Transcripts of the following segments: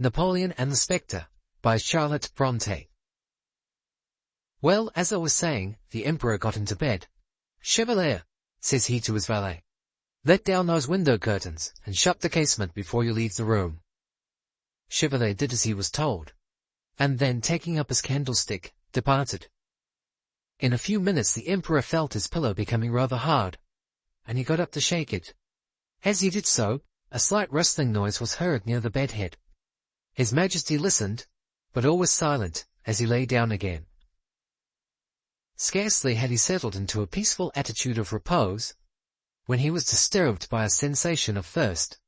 Napoleon and the Spectre, by Charlotte Brontë. Well, as I was saying, the Emperor got into bed. "Chevalier," says he to his valet, "let down those window curtains, and shut the casement before you leave the room." Chevalier did as he was told, and then, taking up his candlestick, departed. In a few minutes the Emperor felt his pillow becoming rather hard, and he got up to shake it. As he did so, a slight rustling noise was heard near the bedhead. His Majesty listened, but all was silent as he lay down again. Scarcely had he settled into a peaceful attitude of repose, when he was disturbed by a sensation of thirst.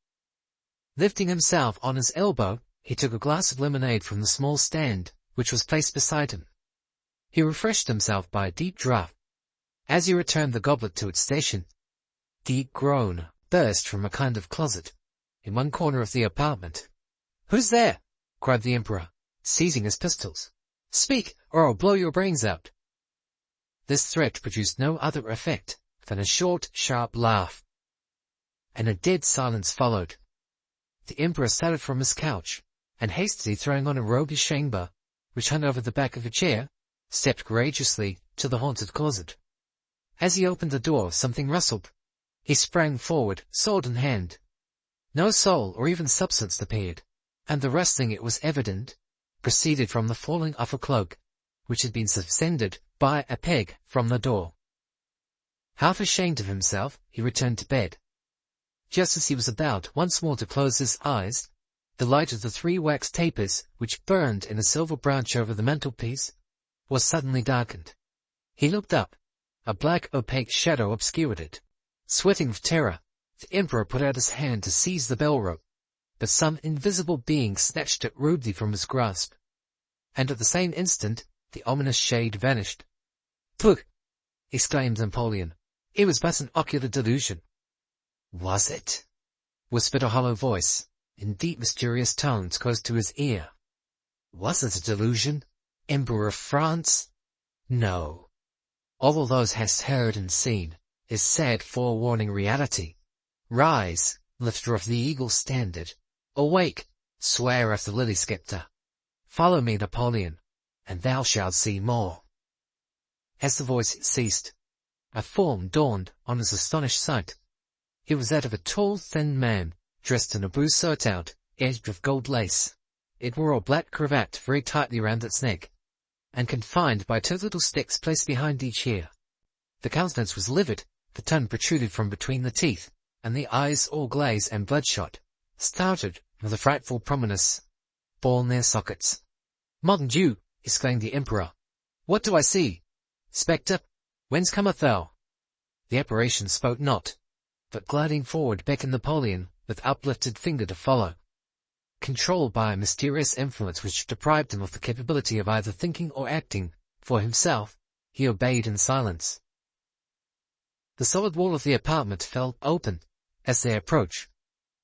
Lifting himself on his elbow, he took a glass of lemonade from the small stand, which was placed beside him. He refreshed himself by a deep draught. As he returned the goblet to its station, a deep groan burst from a kind of closet in one corner of the apartment. "Who's there?" cried the Emperor, seizing his pistols. "Speak, or I'll blow your brains out." This threat produced no other effect than a short, sharp laugh, and a dead silence followed. The Emperor started from his couch, and hastily throwing on a robe de chambre, which hung over the back of a chair, stepped courageously to the haunted closet. As he opened the door, something rustled. He sprang forward, sword in hand. No soul or even substance appeared, and the rustling, it was evident, proceeded from the falling of a cloak, which had been suspended by a peg from the door. Half ashamed of himself, he returned to bed. Just as he was about once more to close his eyes, the light of the 3 wax tapers, which burned in a silver branch over the mantelpiece, was suddenly darkened. He looked up. A black, opaque shadow obscured it. Sweating with terror, the Emperor put out his hand to seize the bell rope, but some invisible being snatched it rudely from his grasp, and at the same instant the ominous shade vanished. "Pugh!" exclaimed Napoleon. "It was but an ocular delusion." "Was it?" whispered a hollow voice, in deep mysterious tones close to his ear. "Was it a delusion, Emperor of France? No. All those hast heard and seen is sad forewarning reality. Rise, lifter of the eagle standard. Awake, swearer of the lily sceptre. Follow me, Napoleon, and thou shalt see more." As the voice ceased, a form dawned on his astonished sight. It was that of a tall, thin man, dressed in a blue surtout, edged with gold lace. It wore a black cravat very tightly round its neck, and confined by 2 little sticks placed behind each ear. The countenance was livid, the tongue protruded from between the teeth, and the eyes, all glaze and bloodshot, started with a frightful prominence, bore near sockets. "Mon Dieu!" exclaimed the Emperor. "What do I see? Spectre, whence cometh thou?" The apparition spoke not, but gliding forward beckoned Napoleon with uplifted finger to follow. Controlled by a mysterious influence which deprived him of the capability of either thinking or acting for himself, he obeyed in silence. The solid wall of the apartment fell open as they approached,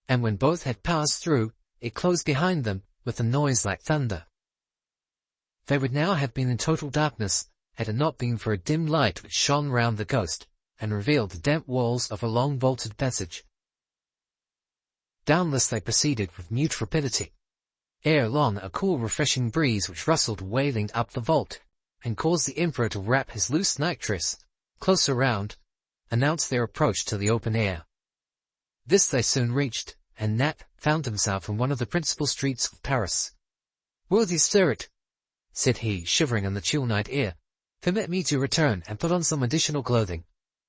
and when both had passed through, it closed behind them with a noise like thunder. They would now have been in total darkness had it not been for a dim light which shone round the ghost, and revealed the damp walls of a long vaulted passage. Down this they proceeded with mute rapidity. Ere long a cool refreshing breeze which rustled wailing up the vault, and caused the Emperor to wrap his loose nightdress closer round, announced their approach to the open air. This they soon reached, and Nap found himself in one of the principal streets of Paris. "Worthy spirit," said he, shivering in the chill night air, "permit me to return and put on some additional clothing.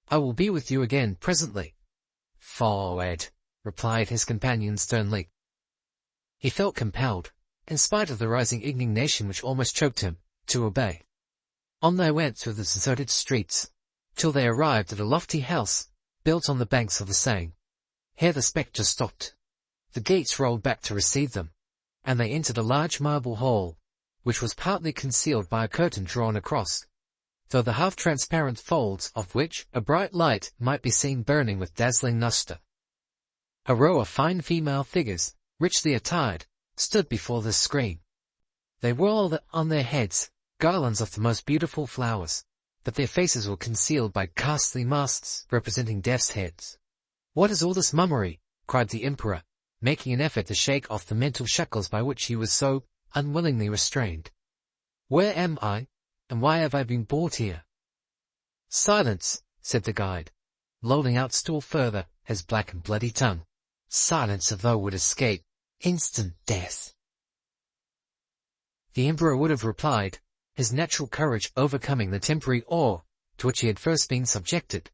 I will be with you again presently." "Forward," replied his companion sternly. He felt compelled, in spite of the rising indignation which almost choked him, to obey. On they went through the deserted streets, till they arrived at a lofty house, built on the banks of the Seine. Here the Spectre stopped. The gates rolled back to receive them, and they entered a large marble hall, which was partly concealed by a curtain drawn across, though the half-transparent folds of which a bright light might be seen burning with dazzling lustre. A row of fine female figures, richly attired, stood before this screen. They wore on their heads garlands of the most beautiful flowers, but their faces were concealed by ghastly masks representing death's heads. "What is all this mummery?" cried the Emperor, making an effort to shake off the mental shackles by which he was so unwillingly restrained. "Where am I, and why have I been brought here?" "Silence," said the guide, lolling out still further his black and bloody tongue. "Silence, if thou would escape instant death." The Emperor would have replied, his natural courage overcoming the temporary awe to which he had first been subjected.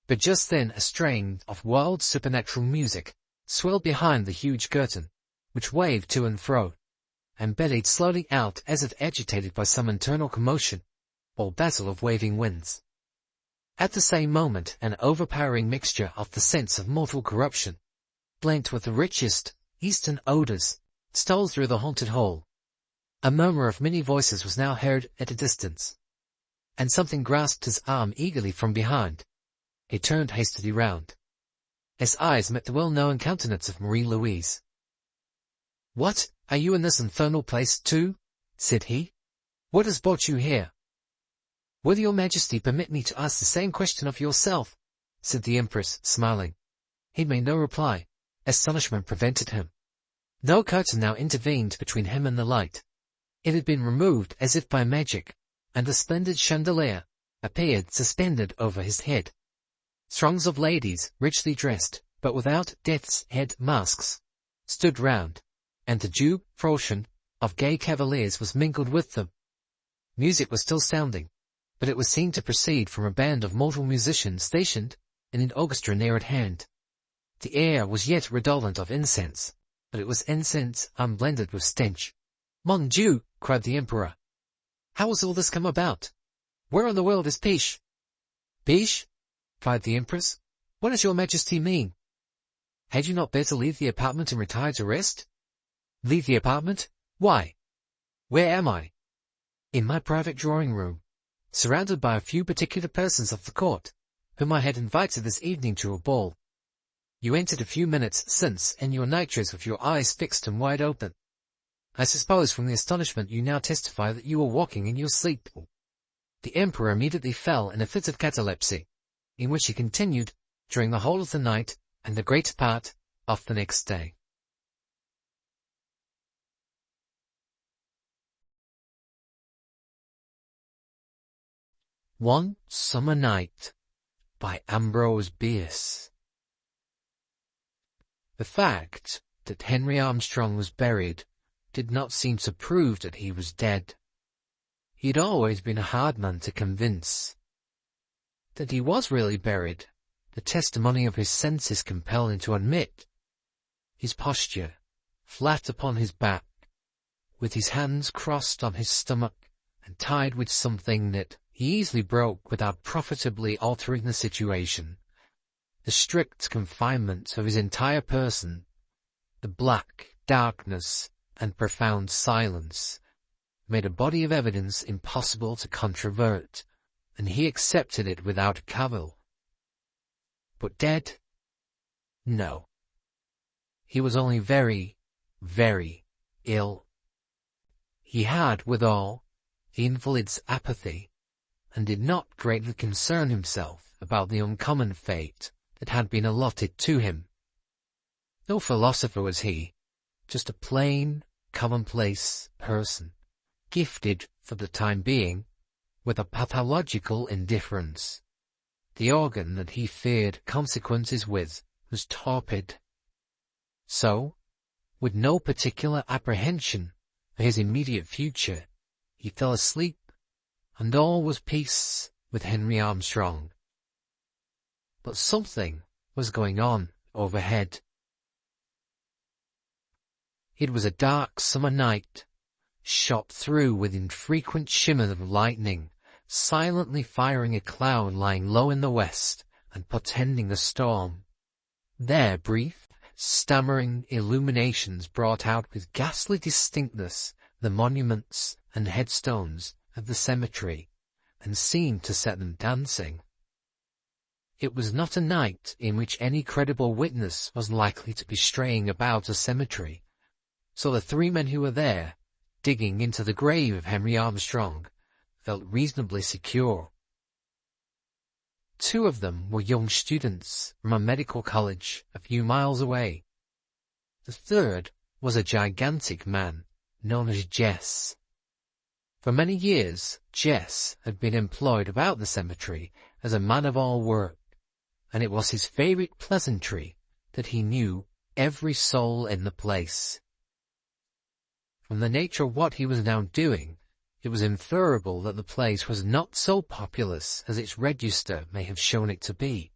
But just then a strain of wild supernatural music swelled behind the huge curtain, which waved to and fro, and bellied slowly out as if agitated by some internal commotion, or battle of waving winds. At the same moment an overpowering mixture of the sense of mortal corruption, blent with the richest eastern odours, stole through the haunted hall. A murmur of many voices was now heard at a distance, and something grasped his arm eagerly from behind. He turned hastily round. His eyes met the well-known countenance of Marie-Louise. "What, are you in this infernal place too?" said he. "What has brought you here?" "Will your Majesty permit me to ask the same question of yourself?" said the Empress, smiling. He made no reply. Astonishment prevented him. No curtain now intervened between him and the light. It had been removed as if by magic, and a splendid chandelier appeared suspended over his head. Throngs of ladies, richly dressed, but without death's head masks, stood round, and the due procession of gay cavaliers was mingled with them. Music was still sounding, but it was seen to proceed from a band of mortal musicians stationed in an orchestra near at hand. The air was yet redolent of incense, but it was incense unblended with stench. "Mon Dieu!" cried the Emperor. "How has all this come about? Where in the world is Piche?" "Piche?" cried the Empress. "What does your Majesty mean? Had you not better leave the apartment and retire to rest?" "Leave the apartment? Why? Where am I?" "In my private drawing-room, surrounded by a few particular persons of the court, whom I had invited this evening to a ball. You entered a few minutes since in your nightdress with your eyes fixed and wide open. I suppose from the astonishment you now testify that you were walking in your sleep." The Emperor immediately fell in a fit of catalepsy, in which he continued during the whole of the night and the greater part of the next day. One Summer Night by Ambrose Bierce. The fact that Henry Armstrong was buried did not seem to prove that he was dead. He had always been a hard man to convince. That he was really buried, the testimony of his senses compelled him to admit. His posture, flat upon his back, with his hands crossed on his stomach, and tied with something that he easily broke without profitably altering the situation, the strict confinement of his entire person, the black darkness and profound silence, made a body of evidence impossible to controvert, and he accepted it without cavil. But dead? No. He was only very, very ill. He had, withal, the invalid's apathy, and did not greatly concern himself about the uncommon fate that had been allotted to him. No philosopher was he, just a plain, commonplace person, gifted, for the time being, with a pathological indifference. The organ that he feared consequences with was torpid. So, with no particular apprehension for his immediate future, he fell asleep, and all was peace with Henry Armstrong. But something was going on overhead. It was a dark summer night, shot through with infrequent shimmers of lightning, silently firing a cloud lying low in the west and portending a storm. There brief, stammering illuminations brought out with ghastly distinctness the monuments and headstones of the cemetery, and seemed to set them dancing. It was not a night in which any credible witness was likely to be straying about a cemetery, so the three men who were there, digging into the grave of Henry Armstrong, felt reasonably secure. Two of them were young students from a medical college a few miles away. The third was a gigantic man known as Jess. For many years, Jess had been employed about the cemetery as a man of all work, and it was his favourite pleasantry that he knew every soul in the place. From the nature of what he was now doing, it was inferable that the place was not so populous as its register may have shown it to be.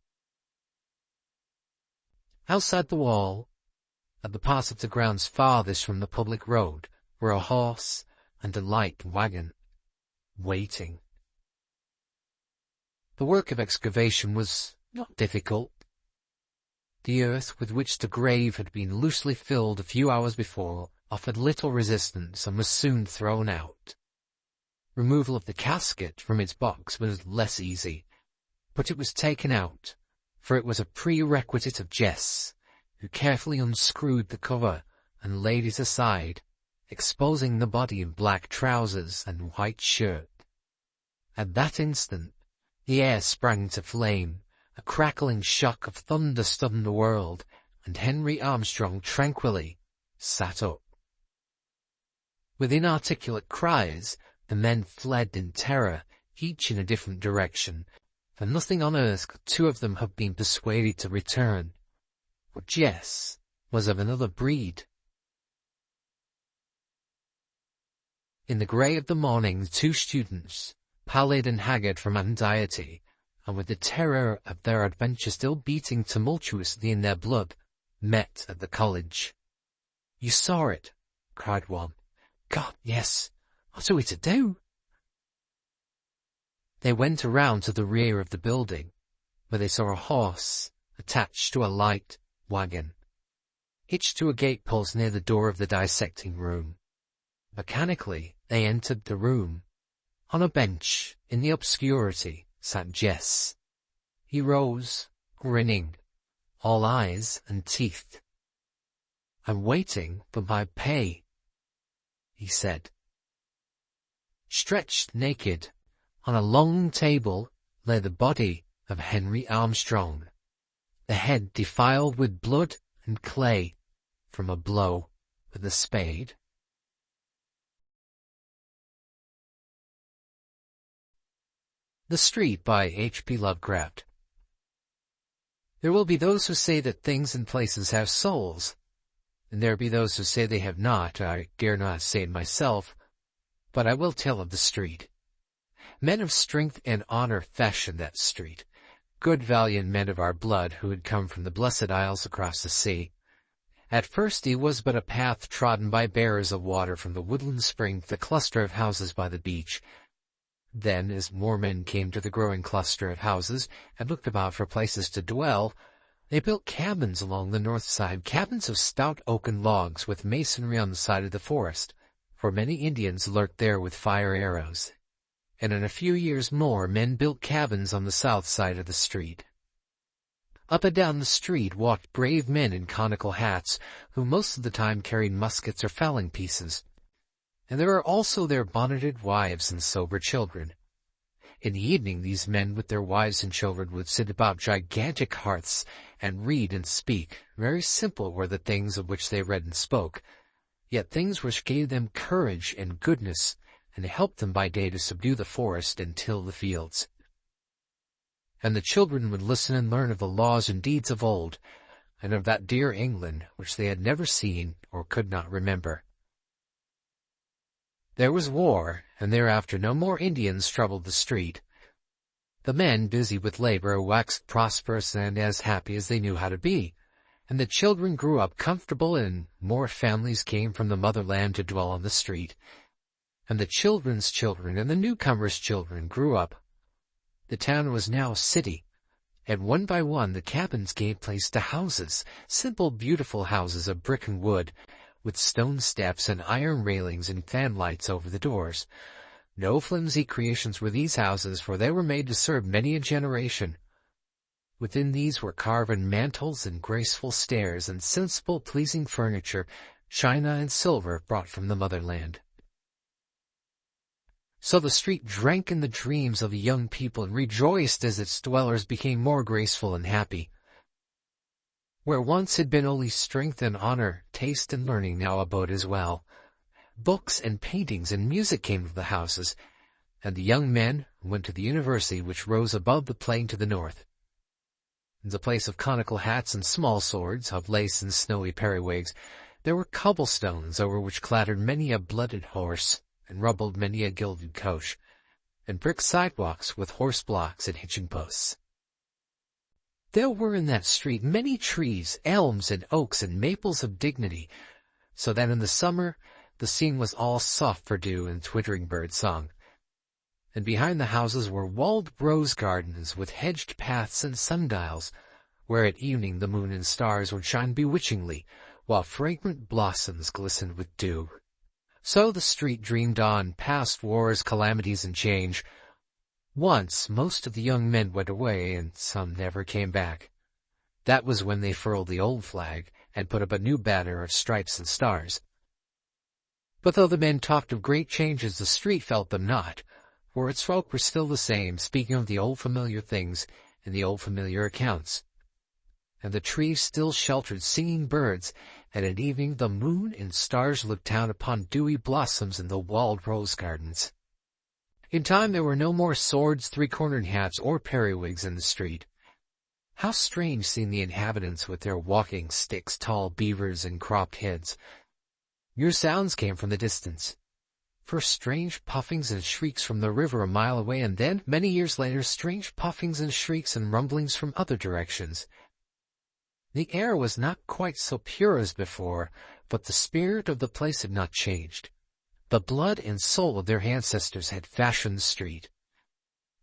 Outside the wall, at the part of the grounds farthest from the public road, were a horse and a light wagon, waiting. The work of excavation was not difficult. The earth with which the grave had been loosely filled a few hours before offered little resistance and was soon thrown out. Removal of the casket from its box was less easy, but it was taken out, for it was a prerequisite of Jess, who carefully unscrewed the cover and laid it aside, exposing the body in black trousers and white shirt. At that instant, the air sprang to flame, a crackling shock of thunder stunned the world, and Henry Armstrong tranquilly sat up. With inarticulate cries, the men fled in terror, each in a different direction, for nothing on earth could two of them have been persuaded to return. But Jess was of another breed. In the grey of the morning, the two students, pallid and haggard from anxiety, and with the terror of their adventure still beating tumultuously in their blood, met at the college. "You saw it," cried one. "God, yes. What are we to do?" They went around to the rear of the building, where they saw a horse attached to a light wagon, hitched to a gate-post near the door of the dissecting room. Mechanically, they entered the room. On a bench, in the obscurity, sat Jess. He rose, grinning, all eyes and teeth. "I'm waiting for my pay," he said. Stretched naked, on a long table, lay the body of Henry Armstrong, the head defiled with blood and clay from a blow with a spade. The Street by H.P. Lovecraft. There will be those who say that things and places have souls, and there be those who say they have not. I dare not say it myself, but I will tell of the street. Men of strength and honour fashioned that street, good valiant men of our blood who had come from the Blessed Isles across the sea. At first it was but a path trodden by bearers of water from the woodland spring to the cluster of houses by the beach. Then, as more men came to the growing cluster of houses and looked about for places to dwell, they built cabins along the north side, cabins of stout oaken logs with masonry on the side of the forest, for many Indians lurked there with fire arrows. And in a few years more men built cabins on the south side of the street. Up and down the street walked brave men in conical hats, who most of the time carried muskets or fowling pieces. And there were also their bonneted wives and sober children. In the evening these men with their wives and children would sit about gigantic hearths and read and speak. Very simple were the things of which they read and spoke, yet things which gave them courage and goodness, and helped them by day to subdue the forest and till the fields. And the children would listen and learn of the laws and deeds of old, and of that dear England which they had never seen or could not remember. There was war, and thereafter no more Indians troubled the street. The men, busy with labor, waxed prosperous and as happy as they knew how to be, and the children grew up comfortable, and more families came from the motherland to dwell on the street. And the children's children and the newcomers' children grew up. The town was now a city, and one by one the cabins gave place to houses, simple, beautiful houses of brick and wood, with stone steps and iron railings and fanlights over the doors. No flimsy creations were these houses, for they were made to serve many a generation. Within these were carved mantels and graceful stairs and sensible, pleasing furniture, china and silver brought from the motherland. So the street drank in the dreams of the young people and rejoiced as its dwellers became more graceful and happy. Where once had been only strength and honor, taste and learning now abode as well. Books and paintings and music came to the houses, and the young men went to the university which rose above the plain to the north. In the place of conical hats and small swords, of lace and snowy periwigs, there were cobblestones over which clattered many a blooded horse, and rumbled many a gilded coach, and brick sidewalks with horse blocks and hitching posts. There were in that street many trees, elms and oaks and maples of dignity, so that in the summer the scene was all soft for dew and twittering bird song. And behind the houses were walled rose gardens with hedged paths and sundials, where at evening the moon and stars would shine bewitchingly, while fragrant blossoms glistened with dew. So the street dreamed on, past wars, calamities, and change. Once most of the young men went away, and some never came back. That was when they furled the old flag, and put up a new banner of stripes and stars. But though the men talked of great changes, the street felt them not, for its folk were still the same, speaking of the old familiar things and the old familiar accounts. And the trees still sheltered singing birds, and at evening the moon and stars looked down upon dewy blossoms in the walled rose gardens. In time there were no more swords, three-cornered hats, or periwigs in the street. How strange seemed the inhabitants with their walking sticks, tall beavers, and cropped heads. Mere sounds came from the distance. First strange puffings and shrieks from the river a mile away, and then, many years later, strange puffings and shrieks and rumblings from other directions. The air was not quite so pure as before, but the spirit of the place had not changed. The blood and soul of their ancestors had fashioned the street.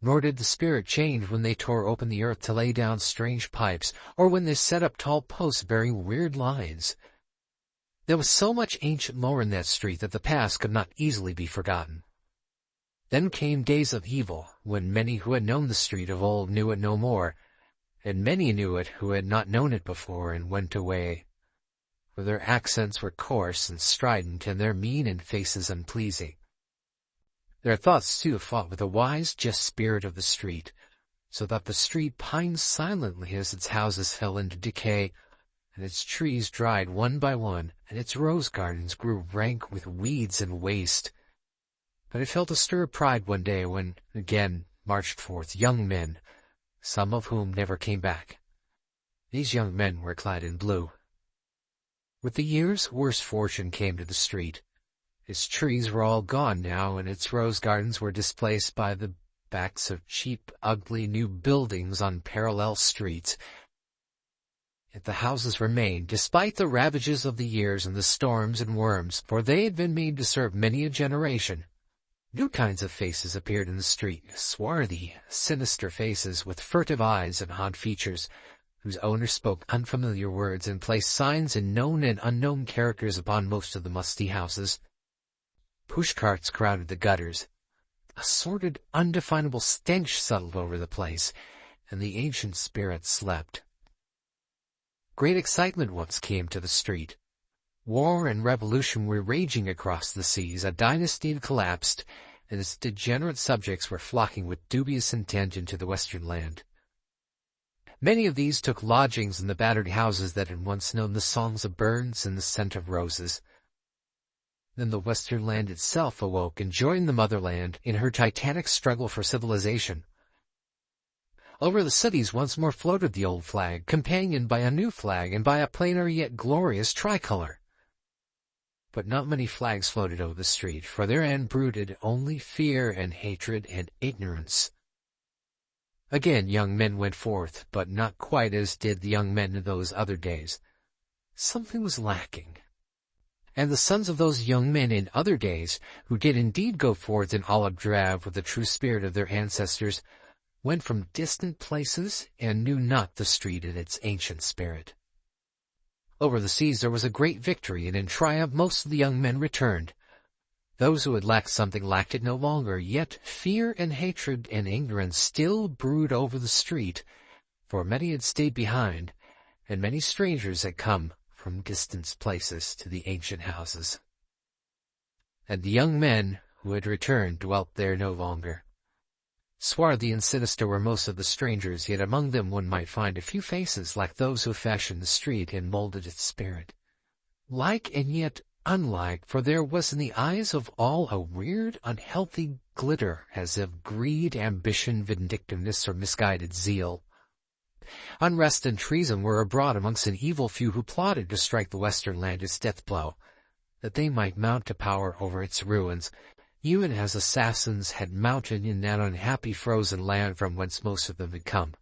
Nor did the spirit change when they tore open the earth to lay down strange pipes, or when they set up tall posts bearing weird lines. There was so much ancient lore in that street that the past could not easily be forgotten. Then came days of evil, when many who had known the street of old knew it no more, and many knew it who had not known it before and went away, for their accents were coarse and strident, and their mien and faces unpleasing. Their thoughts too fought with the wise, just spirit of the street, so that the street pined silently as its houses fell into decay, and its trees dried one by one, and its rose gardens grew rank with weeds and waste. But it felt a stir of pride one day when again marched forth young men, some of whom never came back. These young men were clad in blue. With the years, worse fortune came to the street. Its trees were all gone now, and its rose gardens were displaced by the backs of cheap, ugly new buildings on parallel streets. Yet the houses remained, despite the ravages of the years and the storms and worms, for they had been made to serve many a generation. New kinds of faces appeared in the street, swarthy, sinister faces with furtive eyes and odd features, whose owners spoke unfamiliar words and placed signs in known and unknown characters upon most of the musty houses. Pushcarts crowded the gutters. A sordid, undefinable stench settled over the place, and the ancient spirit slept. Great excitement once came to the street. War and revolution were raging across the seas, a dynasty had collapsed, and its degenerate subjects were flocking with dubious intent into the western land. Many of these took lodgings in the battered houses that had once known the songs of birds and the scent of roses. Then the western land itself awoke and joined the motherland in her titanic struggle for civilization. Over the cities once more floated the old flag, companioned by a new flag and by a plainer yet glorious tricolor. But not many flags floated over the street, for therein brooded only fear and hatred and ignorance. Again young men went forth, but not quite as did the young men in those other days. Something was lacking. And the sons of those young men in other days, who did indeed go forth in olive drab with the true spirit of their ancestors, went from distant places and knew not the street in its ancient spirit. Over the seas there was a great victory, and in triumph most of the young men returned. Those who had lacked something lacked it no longer, yet fear and hatred and ignorance still brood over the street, for many had stayed behind, and many strangers had come from distant places to the ancient houses. And the young men who had returned dwelt there no longer. Swarthy and sinister were most of the strangers, yet among them one might find a few faces like those who fashioned the street and molded its spirit. Like and yet unlike, for there was in the eyes of all a weird, unhealthy glitter, as of greed, ambition, vindictiveness, or misguided zeal. Unrest and treason were abroad amongst an evil few who plotted to strike the western land its death blow, that they might mount to power over its ruins, even as assassins had mounted in that unhappy frozen land from whence most of them had come.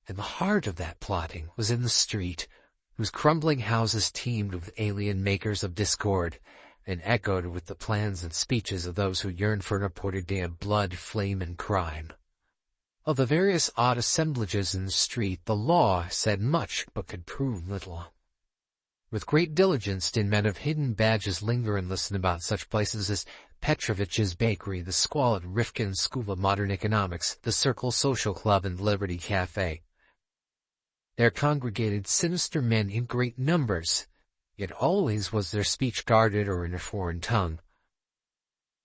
And the heart of that plotting was in the street, whose crumbling houses teemed with alien makers of discord, and echoed with the plans and speeches of those who yearned for an appointed day of blood, flame, and crime. Of the various odd assemblages in the street, the law said much, but could prove little. With great diligence did men of hidden badges linger and listen about such places as Petrovich's Bakery, the squalid Rifkin School of Modern Economics, the Circle Social Club, and the Liberty Cafe. There congregated sinister men in great numbers, yet always was their speech guarded or in a foreign tongue.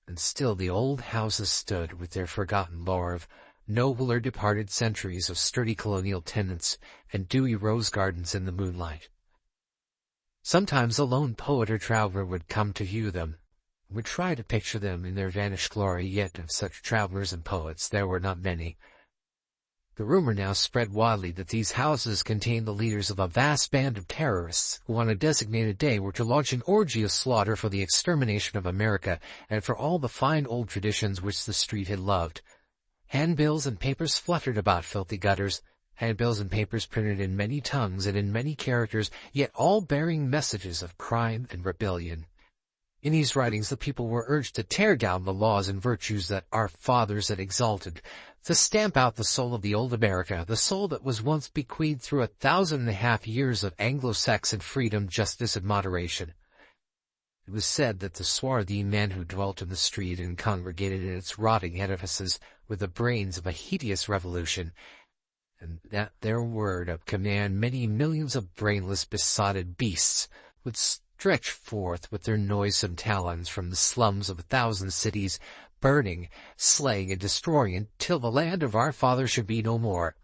And still the old houses stood with their forgotten lore of noble or departed centuries of sturdy colonial tenants and dewy rose gardens in the moonlight. Sometimes a lone poet or traveler would come to view them, would try to picture them in their vanished glory, yet of such travelers and poets there were not many. The rumor now spread widely that these houses contained the leaders of a vast band of terrorists who on a designated day were to launch an orgy of slaughter for the extermination of America and for all the fine old traditions which the street had loved. Handbills and papers fluttered about filthy gutters, handbills and papers printed in many tongues and in many characters, yet all bearing messages of crime and rebellion. In these writings the people were urged to tear down the laws and virtues that our fathers had exalted, to stamp out the soul of the old America, the soul that was once bequeathed through 1,500 years of Anglo-Saxon freedom, justice, and moderation. It was said that the swarthy men who dwelt in the street and congregated in its rotting edifices were the brains of a hideous revolution, and that their word of command many millions of brainless, besotted beasts would stretch forth with their noisome talons from the slums of 1,000 cities, burning, slaying, and destroying until the land of our fathers should be no more.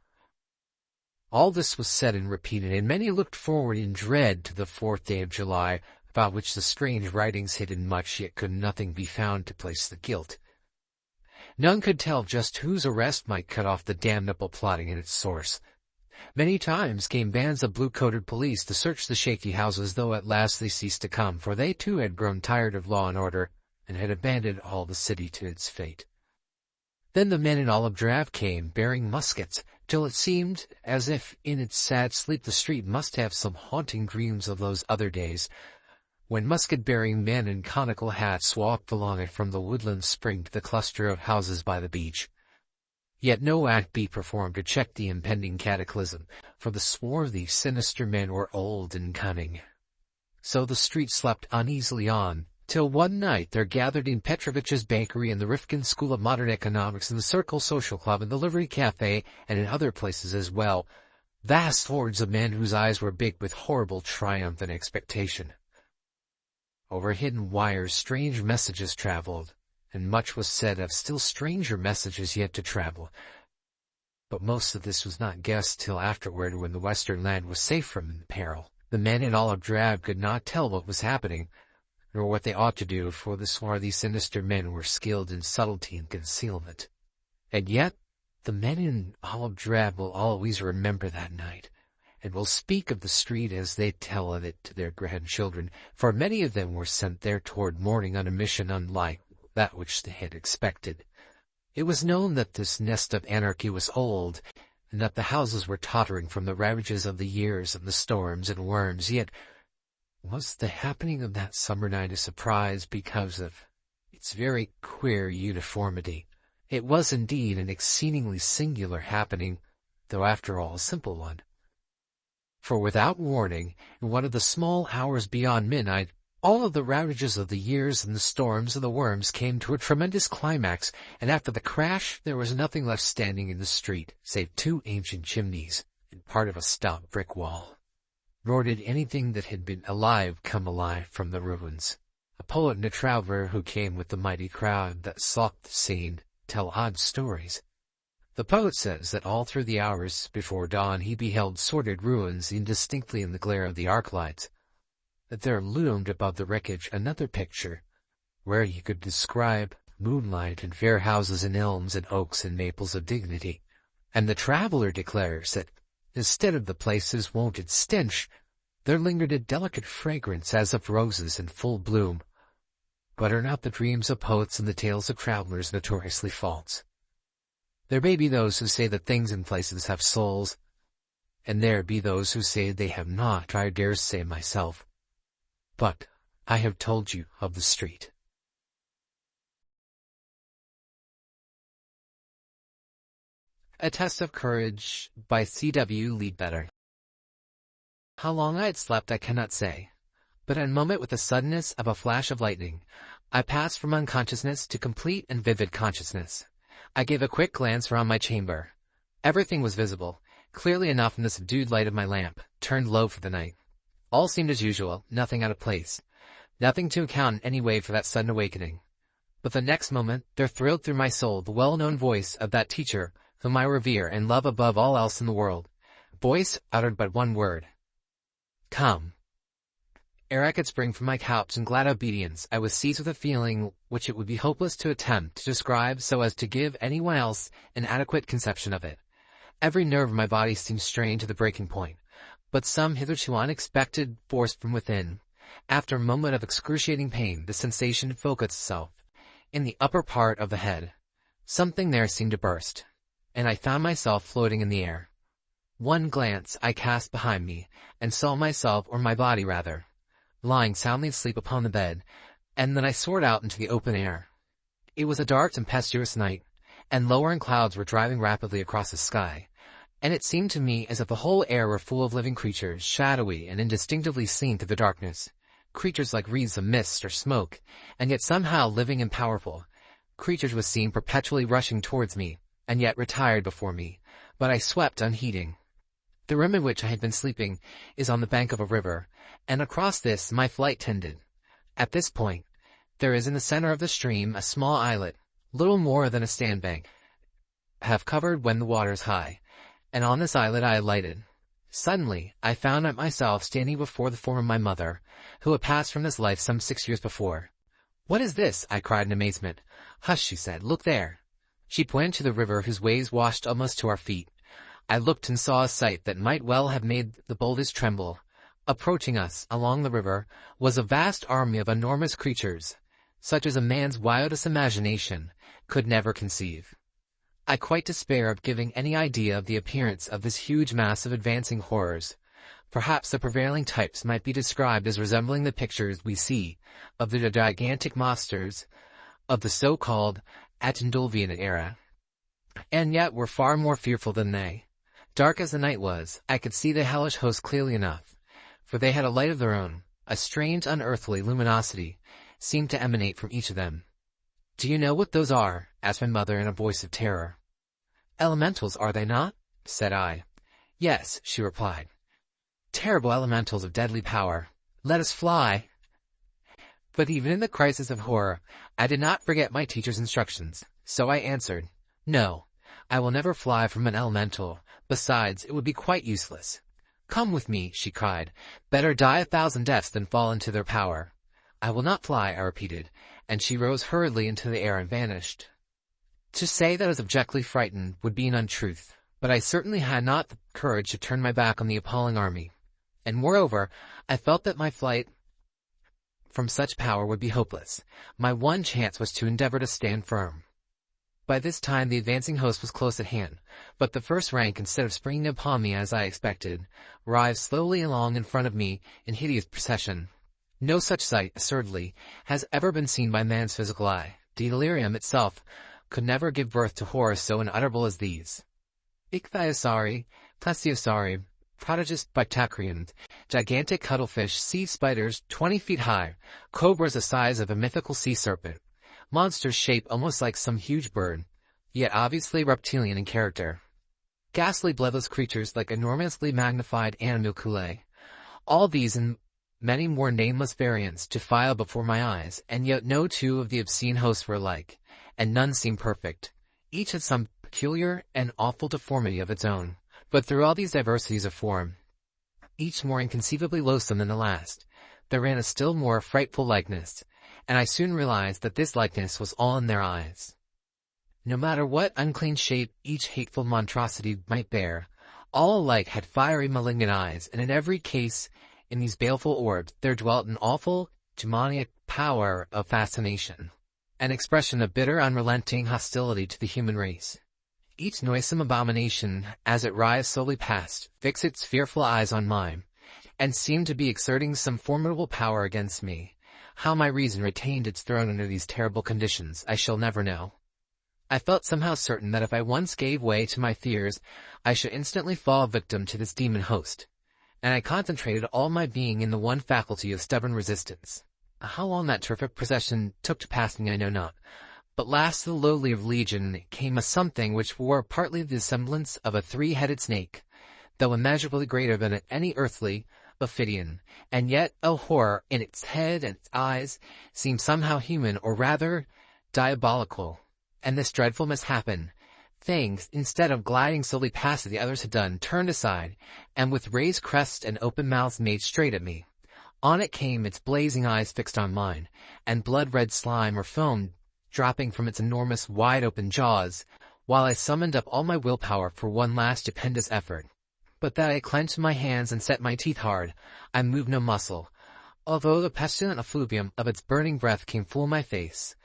All this was said and repeated, and many looked forward in dread to the 4th day of July, about which the strange writings hidden much, yet could nothing be found to place the guilt. None could tell just whose arrest might cut off the damnable plotting at its source. Many times came bands of blue-coated police to search the shaky houses, though at last they ceased to come, for they too had grown tired of law and order, and had abandoned all the city to its fate. Then the men in olive drab came, bearing muskets, till it seemed as if in its sad sleep the street must have some haunting dreams of those other days, when musket-bearing men in conical hats walked along it from the woodland spring to the cluster of houses by the beach. Yet no act be performed to check the impending cataclysm, for the swarthy, sinister men were old and cunning. So the street slept uneasily on, till one night there gathered in Petrovich's Bakery and the Rifkin School of Modern Economics and the Circle Social Club and the Liberty Cafe, and in other places as well, vast hordes of men whose eyes were big with horrible triumph and expectation. Over hidden wires strange messages traveled, and much was said of still stranger messages yet to travel. But most of this was not guessed till afterward, when the western land was safe from peril. The men in olive drab could not tell what was happening, nor what they ought to do, for the swarthy, sinister men were skilled in subtlety and concealment. And yet the men in olive drab will always remember that night, and will speak of the street as they tell of it to their grandchildren, for many of them were sent there toward morning on a mission unlike that which they had expected. It was known that this nest of anarchy was old, and that the houses were tottering from the ravages of the years and the storms and worms, yet was the happening of that summer night a surprise because of its very queer uniformity. It was indeed an exceedingly singular happening, though after all a simple one. For without warning, in one of the small hours beyond midnight, all of the ravages of the years and the storms and the worms came to a tremendous climax, and after the crash there was nothing left standing in the street, save 2 ancient chimneys and part of a stout brick wall. Nor did anything that had been alive come alive from the ruins. A poet and a traveler who came with the mighty crowd that sought the scene tell odd stories. The poet says that all through the hours before dawn he beheld sordid ruins indistinctly in the glare of the arc lights, that there loomed above the wreckage another picture, where he could describe moonlight and fair houses and elms and oaks and maples of dignity. And the traveler declares that, instead of the place's wonted stench, there lingered a delicate fragrance as of roses in full bloom. But are not the dreams of poets and the tales of travelers notoriously false? There may be those who say that things and places have souls, and there be those who say they have not, I dare say myself. But I have told you of the street. A Test of Courage by C.W. Leadbeater. How long I had slept I cannot say, but in a moment with the suddenness of a flash of lightning, I passed from unconsciousness to complete and vivid consciousness. I gave a quick glance round my chamber. Everything was visible, clearly enough in the subdued light of my lamp, turned low for the night. All seemed as usual, nothing out of place, nothing to account in any way for that sudden awakening. But the next moment there thrilled through my soul the well-known voice of that teacher whom I revere and love above all else in the world. Voice uttered but one word. Come. Ere I could spring from my couch in glad obedience, I was seized with a feeling which it would be hopeless to attempt to describe so as to give anyone else an adequate conception of it. Every nerve in my body seemed strained to the breaking point, but some hitherto unexpected force from within. After a moment of excruciating pain, the sensation focused itself in the upper part of the head. Something there seemed to burst, and I found myself floating in the air. One glance I cast behind me, and saw myself, or my body rather, lying soundly asleep upon the bed, and then I soared out into the open air. It was a dark tempestuous night, and lowering clouds were driving rapidly across the sky, and it seemed to me as if the whole air were full of living creatures, shadowy and indistinctively seen through the darkness, creatures like wreaths of mist or smoke, and yet somehow living and powerful. Creatures was seen perpetually rushing towards me, and yet retired before me, but I swept unheeding. The room in which I had been sleeping is on the bank of a river, and across this my flight tended. At this point, there is in the center of the stream a small islet, little more than a sandbank, half covered when the water is high, and on this islet I alighted. Suddenly, I found myself standing before the form of my mother, who had passed from this life some 6 years before. "What is this?" I cried in amazement. "Hush," she said, "look there." She pointed to the river whose waves washed almost to our feet. I looked and saw a sight that might well have made the boldest tremble. Approaching us, along the river, was a vast army of enormous creatures, such as a man's wildest imagination could never conceive. I quite despair of giving any idea of the appearance of this huge mass of advancing horrors. Perhaps the prevailing types might be described as resembling the pictures we see of the gigantic monsters of the so-called Antediluvian era, and yet were far more fearful than they. Dark as the night was, I could see the hellish host clearly enough, for they had a light of their own. A strange, unearthly luminosity seemed to emanate from each of them. "Do you know what those are?" asked my mother in a voice of terror. "Elementals, are they not?" said I. "Yes," she replied. "Terrible elementals of deadly power. Let us fly." But even in the crisis of horror, I did not forget my teacher's instructions, so I answered, "No, I will never fly from an elemental. Besides, it would be quite useless." "Come with me," she cried. "Better die 1,000 deaths than fall into their power." "I will not fly," I repeated, and she rose hurriedly into the air and vanished. To say that I was abjectly frightened would be an untruth, but I certainly had not the courage to turn my back on the appalling army, and moreover, I felt that my flight from such power would be hopeless. My one chance was to endeavor to stand firm. By this time the advancing host was close at hand, but the first rank, instead of springing upon me as I expected, arrived slowly along in front of me in hideous procession. No such sight, assuredly, has ever been seen by man's physical eye. Delirium itself could never give birth to horrors so unutterable as these. Ichthyosauri, plesiosauri, prodigious Bactrians, gigantic cuttlefish, sea spiders 20 feet high, cobras the size of a mythical sea serpent, monsters shaped almost like some huge bird, yet obviously reptilian in character, ghastly bloodless creatures like enormously magnified animalculae. All these and many more nameless variants defiled before my eyes, and yet no two of the obscene hosts were alike, and none seemed perfect. Each had some peculiar and awful deformity of its own. But through all these diversities of form, each more inconceivably loathsome than the last, there ran a still more frightful likeness, and I soon realized that this likeness was all in their eyes. No matter what unclean shape each hateful monstrosity might bear, all alike had fiery malignant eyes, and in every case in these baleful orbs there dwelt an awful demoniac power of fascination, an expression of bitter unrelenting hostility to the human race. Each noisome abomination, as it writhed slowly past, fixed its fearful eyes on mine, and seemed to be exerting some formidable power against me. How my reason retained its throne under these terrible conditions, I shall never know. I felt somehow certain that if I once gave way to my fears, I should instantly fall a victim to this demon host, and I concentrated all my being in the one faculty of stubborn resistance. How long that terrific procession took to pass me I know not, but last to the lowly of legion came a something which wore partly the semblance of a three-headed snake, though immeasurably greater than any earthly ophidian, and yet, oh horror, in its head and its eyes seemed somehow human, or rather diabolical. And this dreadful mishappened. Things, instead of gliding slowly past as the others had done, turned aside, and with raised crests and open mouths made straight at me. On it came, its blazing eyes fixed on mine, and blood-red slime or foam dropping from its enormous wide-open jaws, while I summoned up all my willpower for one last stupendous effort. But that I clenched my hands and set my teeth hard, I moved no muscle, although the pestilent effluvium of its burning breath came full in my face,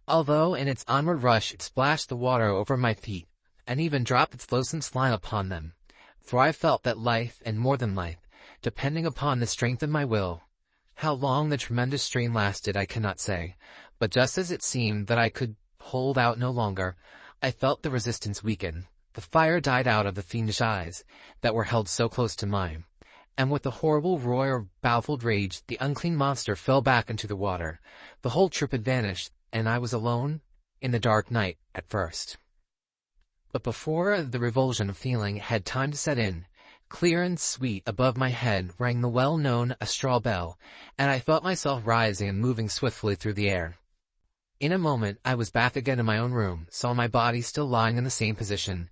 although in its onward rush it splashed the water over my feet, and even dropped its loathsome slime upon them, for I felt that life, and more than life, depending upon the strength of my will. How long the tremendous strain lasted I cannot say, but just as it seemed that I could hold out no longer, I felt the resistance weaken. The fire died out of the fiendish eyes that were held so close to mine, and with a horrible roar of baffled rage the unclean monster fell back into the water. The whole troop had vanished, and I was alone in the dark night at first. But before the revulsion of feeling had time to set in, clear and sweet above my head rang the well-known astral bell, and I felt myself rising and moving swiftly through the air. In a moment I was back again in my own room, saw my body still lying in the same position,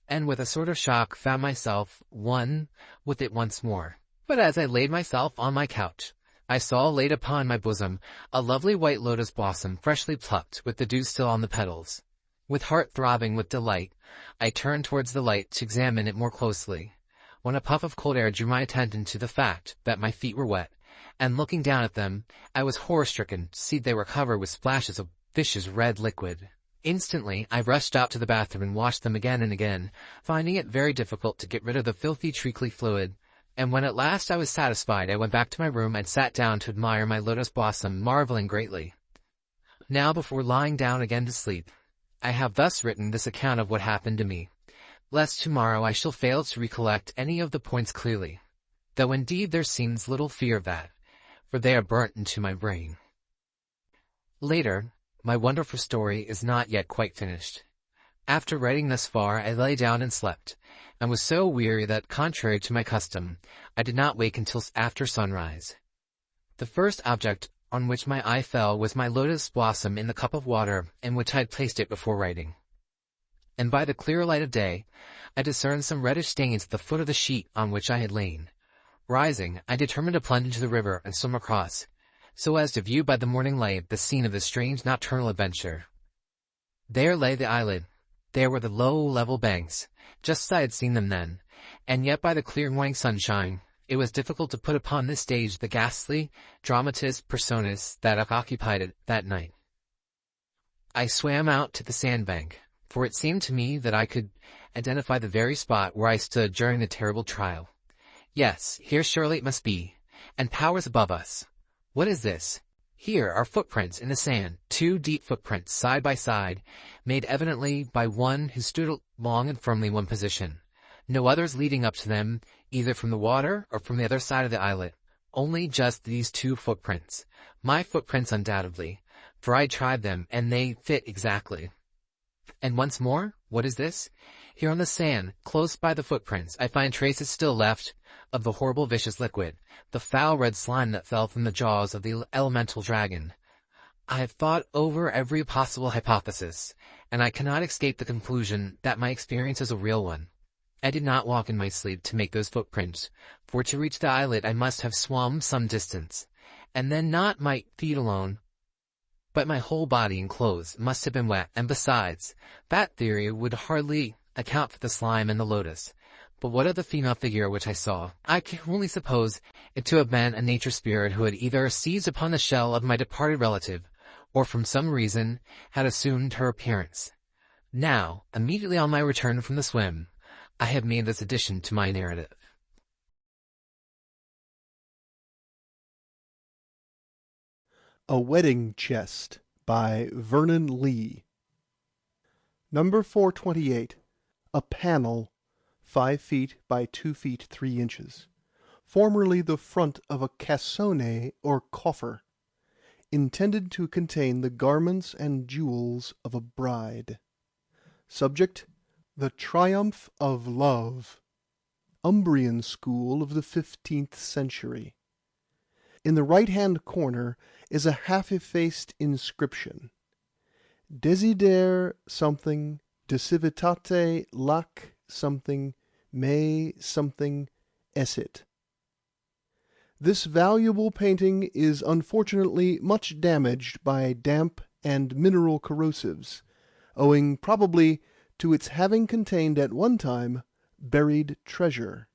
and with a sort of shock found myself one with it once more. But as I laid myself on my couch, I saw laid upon my bosom a lovely white lotus blossom freshly plucked, with the dew still on the petals. With heart throbbing with delight, I turned towards the light to examine it more closely, when a puff of cold air drew my attention to the fact that my feet were wet, and looking down at them, I was horror-stricken to see they were covered with splashes of viscous red liquid. Instantly, I rushed out to the bathroom and washed them again and again, finding it very difficult to get rid of the filthy, treacly fluid. And when at last I was satisfied, I went back to my room and sat down to admire my lotus blossom, marveling greatly. Now, before lying down again to sleep, I have thus written this account of what happened to me, lest tomorrow I shall fail to recollect any of the points clearly, though indeed there seems little fear of that, for they are burnt into my brain. Later, my wonderful story is not yet quite finished. After writing thus far, I lay down and slept, and was so weary that, contrary to my custom, I did not wake until after sunrise. The first object on which my eye fell was my lotus blossom in the cup of water in which I had placed it before writing. And by the clear light of day, I discerned some reddish stains at the foot of the sheet on which I had lain. Rising, I determined to plunge into the river and swim across, so as to view by the morning light the scene of this strange nocturnal adventure. There lay the islet. There were the low, level banks, just as I had seen them then, and yet by the clear morning sunshine, it was difficult to put upon this stage the ghastly dramatis personae that occupied it that night. I swam out to the sandbank, for it seemed to me that I could identify the very spot where I stood during the terrible trial. Yes, here surely it must be, and powers above us. What is this? Here are footprints in the sand, 2 deep footprints side by side, made evidently by one who stood long and firmly in one position. No others leading up to them, either from the water or from the other side of the islet. Only just these 2 footprints. My footprints undoubtedly, for I tried them, and they fit exactly. And once more, what is this? Here on the sand, close by the footprints, I find traces still left of the horrible vicious liquid, the foul red slime that fell from the jaws of the elemental dragon. I have thought over every possible hypothesis, and I cannot escape the conclusion that my experience is a real one. I did not walk in my sleep to make those footprints, for to reach the islet I must have swum some distance, and then not my feet alone, but my whole body and clothes must have been wet, and besides, that theory would hardly account for the slime and the lotus. But what of the female figure which I saw? I can only suppose it to have been a nature spirit who had either seized upon the shell of my departed relative, or from some reason had assumed her appearance. Now, immediately on my return from the swim, I have made this addition to my narrative. A Wedding Chest by Vernon Lee. Number 428. A panel, 5 feet by 2 feet 3 inches. Formerly the front of a cassone or coffer, intended to contain the garments and jewels of a bride. Subject: The Triumph of Love. Umbrian school of the 15th century. In the right-hand corner is a half-effaced inscription: Desider something, de civitate lac something, me something essit. This valuable painting is unfortunately much damaged by damp and mineral corrosives, owing probably to its having contained at one time buried treasure.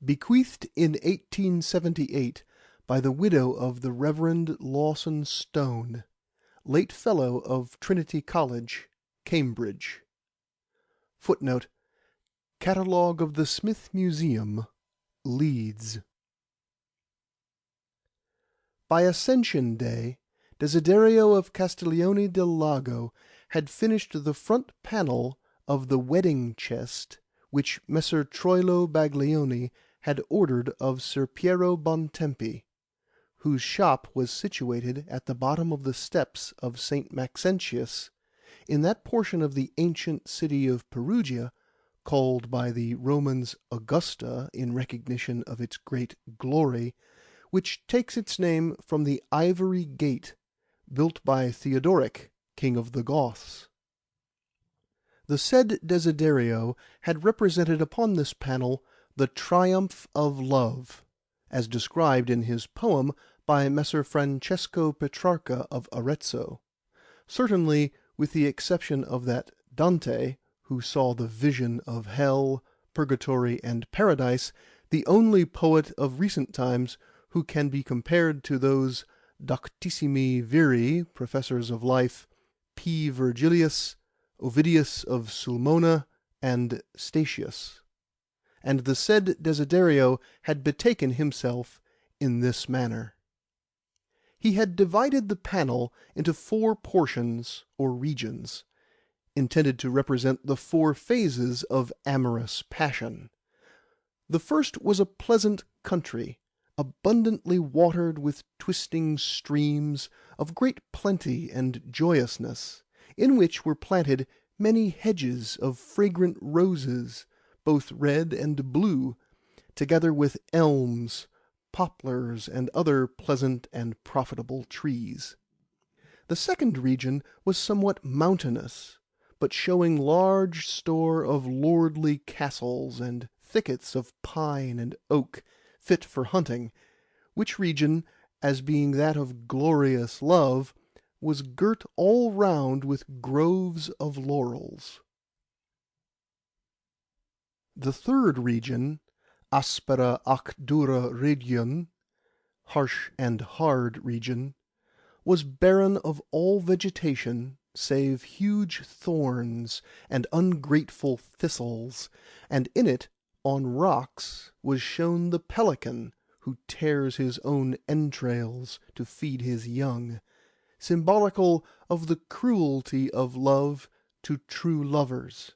Bequeathed in 1878 by the widow of the Reverend Lawson Stone, late Fellow of Trinity College, Cambridge. Footnote: Catalogue of the Smith Museum, Leeds. By Ascension Day, Desiderio of Castiglione del Lago had finished the front panel of the wedding chest which Messer Troilo Baglioni had ordered of Sir Piero Bontempi, whose shop was situated at the bottom of the steps of St. Maxentius, in that portion of the ancient city of Perugia, called by the Romans Augusta in recognition of its great glory, which takes its name from the ivory gate built by Theodoric, king of the Goths. The said Desiderio had represented upon this panel the triumph of love, as described in his poem by Messer Francesco Petrarca of Arezzo, certainly with the exception of that Dante, who saw the vision of hell, purgatory, and paradise, the only poet of recent times who can be compared to those doctissimi viri, professors of life, P. Virgilius, Ovidius of Sulmona, and Statius. And the said Desiderio had betaken himself in this manner. He had divided the panel into 4 portions or regions, intended to represent the 4 phases of amorous passion. The first was a pleasant country, abundantly watered with twisting streams, of great plenty and joyousness, in which were planted many hedges of fragrant roses, both red and blue, together with elms, poplars, and other pleasant and profitable trees. The second region was somewhat mountainous, but showing large store of lordly castles and thickets of pine and oak, fit for hunting, which region, as being that of glorious love, was girt all round with groves of laurels. The third region, aspera ac dura region, harsh and hard region, was barren of all vegetation save huge thorns and ungrateful thistles, and in it, on rocks, was shown the pelican who tears his own entrails to feed his young, symbolical of the cruelty of love to true lovers.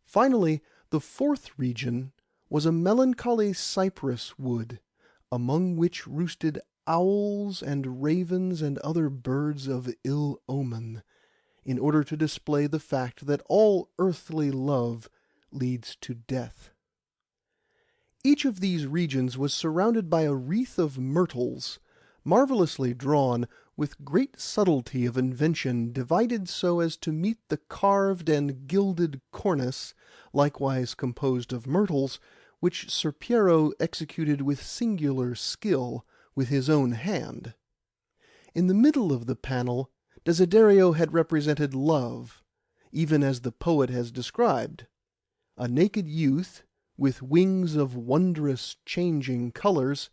Finally, the fourth region was a melancholy cypress wood, among which roosted owls and ravens and other birds of ill omen, in order to display the fact that all earthly love leads to death. Each of these regions was surrounded by a wreath of myrtles, marvellously drawn with great subtlety of invention, divided so as to meet the carved and gilded cornice, likewise composed of myrtles, which Ser Piero executed with singular skill with his own hand. In the middle of the panel Desiderio had represented Love, even as the poet has described, a naked youth, with wings of wondrous changing colours,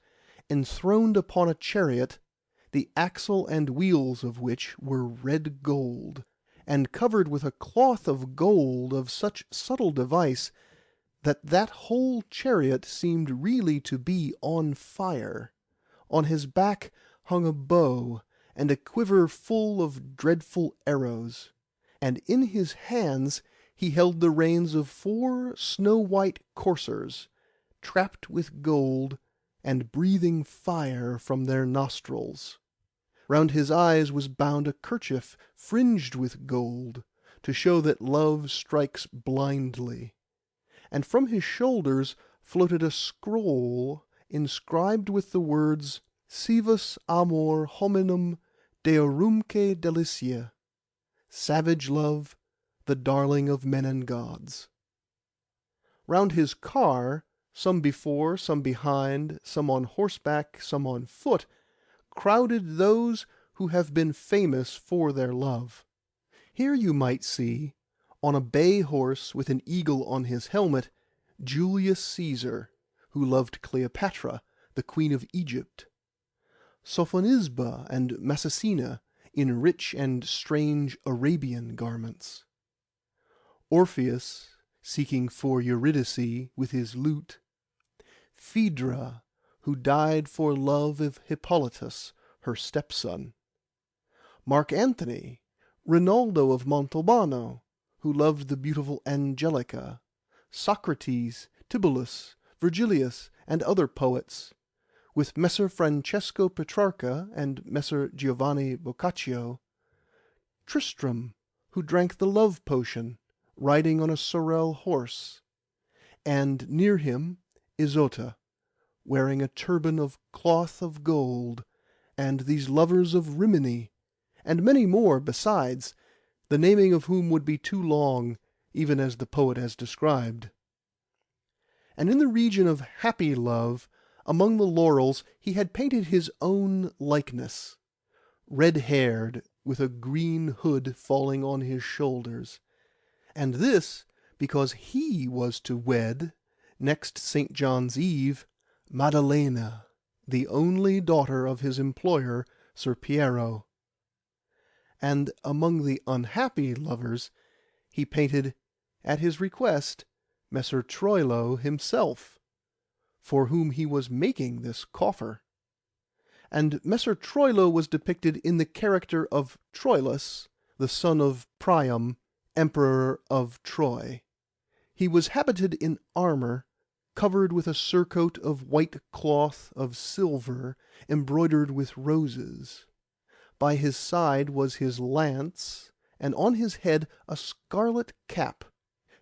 enthroned upon a chariot, the axle and wheels of which were red gold, and covered with a cloth of gold of such subtle device that that whole chariot seemed really to be on fire. On his back hung a bow, and a quiver full of dreadful arrows, and in his hands he held the reins of 4 snow-white coursers, trapped with gold, and breathing fire from their nostrils. Round his eyes was bound a kerchief fringed with gold, to show that love strikes blindly, and from his shoulders floated a scroll inscribed with the words Sivus amor hominum deorumque delicia, savage love, the darling of men and gods. Round his car, some before, some behind, some on horseback, some on foot, crowded those who have been famous for their love. Here you might see, on a bay horse with an eagle on his helmet, Julius Caesar, who loved Cleopatra, the Queen of Egypt; Sophonisba and Massicina, in rich and strange Arabian garments; Orpheus, seeking for Eurydice with his lute; Phaedra, who died for love of Hippolytus, her stepson; Mark Antony, Rinaldo of Montalbano, who loved the beautiful Angelica; Socrates, Tibullus, Virgilius, and other poets; with Messer Francesco Petrarca and Messer Giovanni Boccaccio; Tristram, who drank the love potion, riding on a sorrel horse; and near him Isota, wearing a turban of cloth of gold, and these lovers of Rimini, and many more besides, the naming of whom would be too long, even as the poet has described. And in the region of happy love, among the laurels, he had painted his own likeness, red-haired, with a green hood falling on his shoulders, and this because he was to wed, next St. John's Eve, Maddalena, the only daughter of his employer, Ser Piero. And among the unhappy lovers he painted, at his request, Messer Troilo himself, for whom he was making this coffer. And Messer Troilo was depicted in the character of Troilus, the son of Priam, emperor of Troy. He was habited in armour, covered with a surcoat of white cloth of silver, embroidered with roses. By his side was his lance, and on his head a scarlet cap.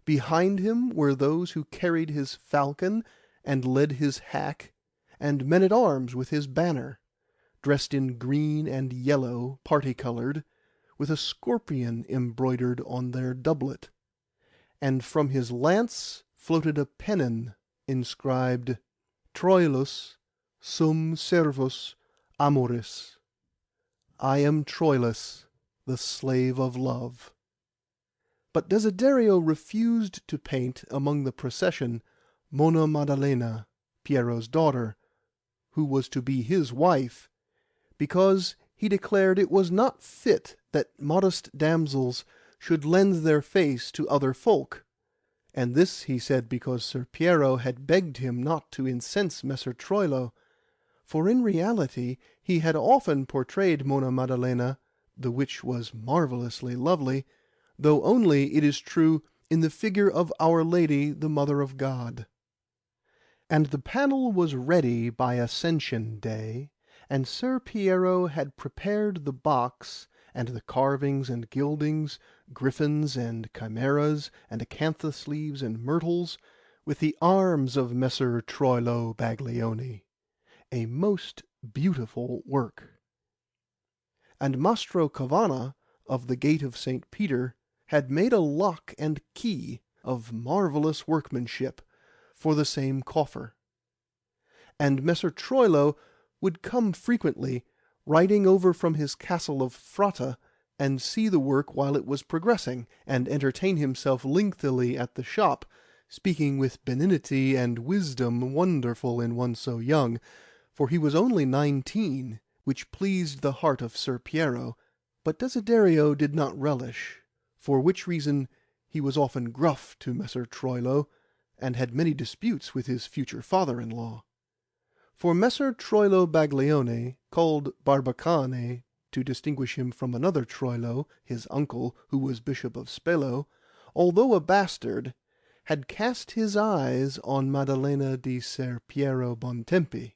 Behind him were those who carried his falcon and led his hack, and men-at-arms with his banner, dressed in green and yellow, parti-coloured, with a scorpion embroidered on their doublet. And from his lance floated a pennon inscribed Troilus sum servus amoris. I am Troilus, the slave of love. But Desiderio refused to paint among the procession Monna Maddalena, Piero's daughter, who was to be his wife, because he declared it was not fit that modest damsels should lend their face to other folk; and this he said because Ser Piero had begged him not to incense Messer Troilo, for in reality he had often portrayed Monna Maddalena, the which was marvellously lovely, though only, it is true, in the figure of Our Lady, the Mother of God. And the panel was ready by Ascension Day, and Ser Piero had prepared the box, and the carvings and gildings, griffins and chimeras, and acanthus leaves and myrtles, with the arms of Messer Troilo Baglioni, a most beautiful work. and Mastro Cavana of the Gate of St. Peter had made a lock and key of marvellous workmanship for the same coffer. And Messer Troilo would come frequently, riding over from his castle of Fratta, and see the work while it was progressing, and entertain himself lengthily at the shop, speaking with benignity and wisdom wonderful in one so young, for he was only 19, which pleased the heart of Ser Piero, but Desiderio did not relish, for which reason he was often gruff to Messer Troilo, and had many disputes with his future father-in-law. For Messer Troilo Baglione, called Barbacane, to distinguish him from another Troilo, his uncle, who was Bishop of Spello, although a bastard, had cast his eyes on Maddalena di Ser Piero Bontempi.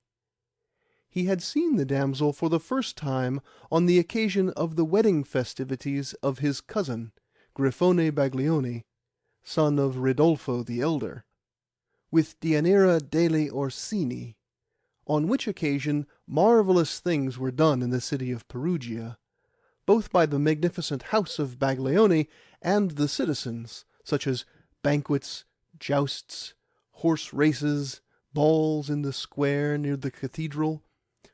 He had seen the damsel for the first time on the occasion of the wedding festivities of his cousin, Grifone Baglioni, son of Ridolfo the elder, with Deianira degli Orsini, on which occasion marvellous things were done in the city of Perugia, both by the magnificent house of Baglioni and the citizens, such as banquets, jousts, horse races, balls in the square near the cathedral,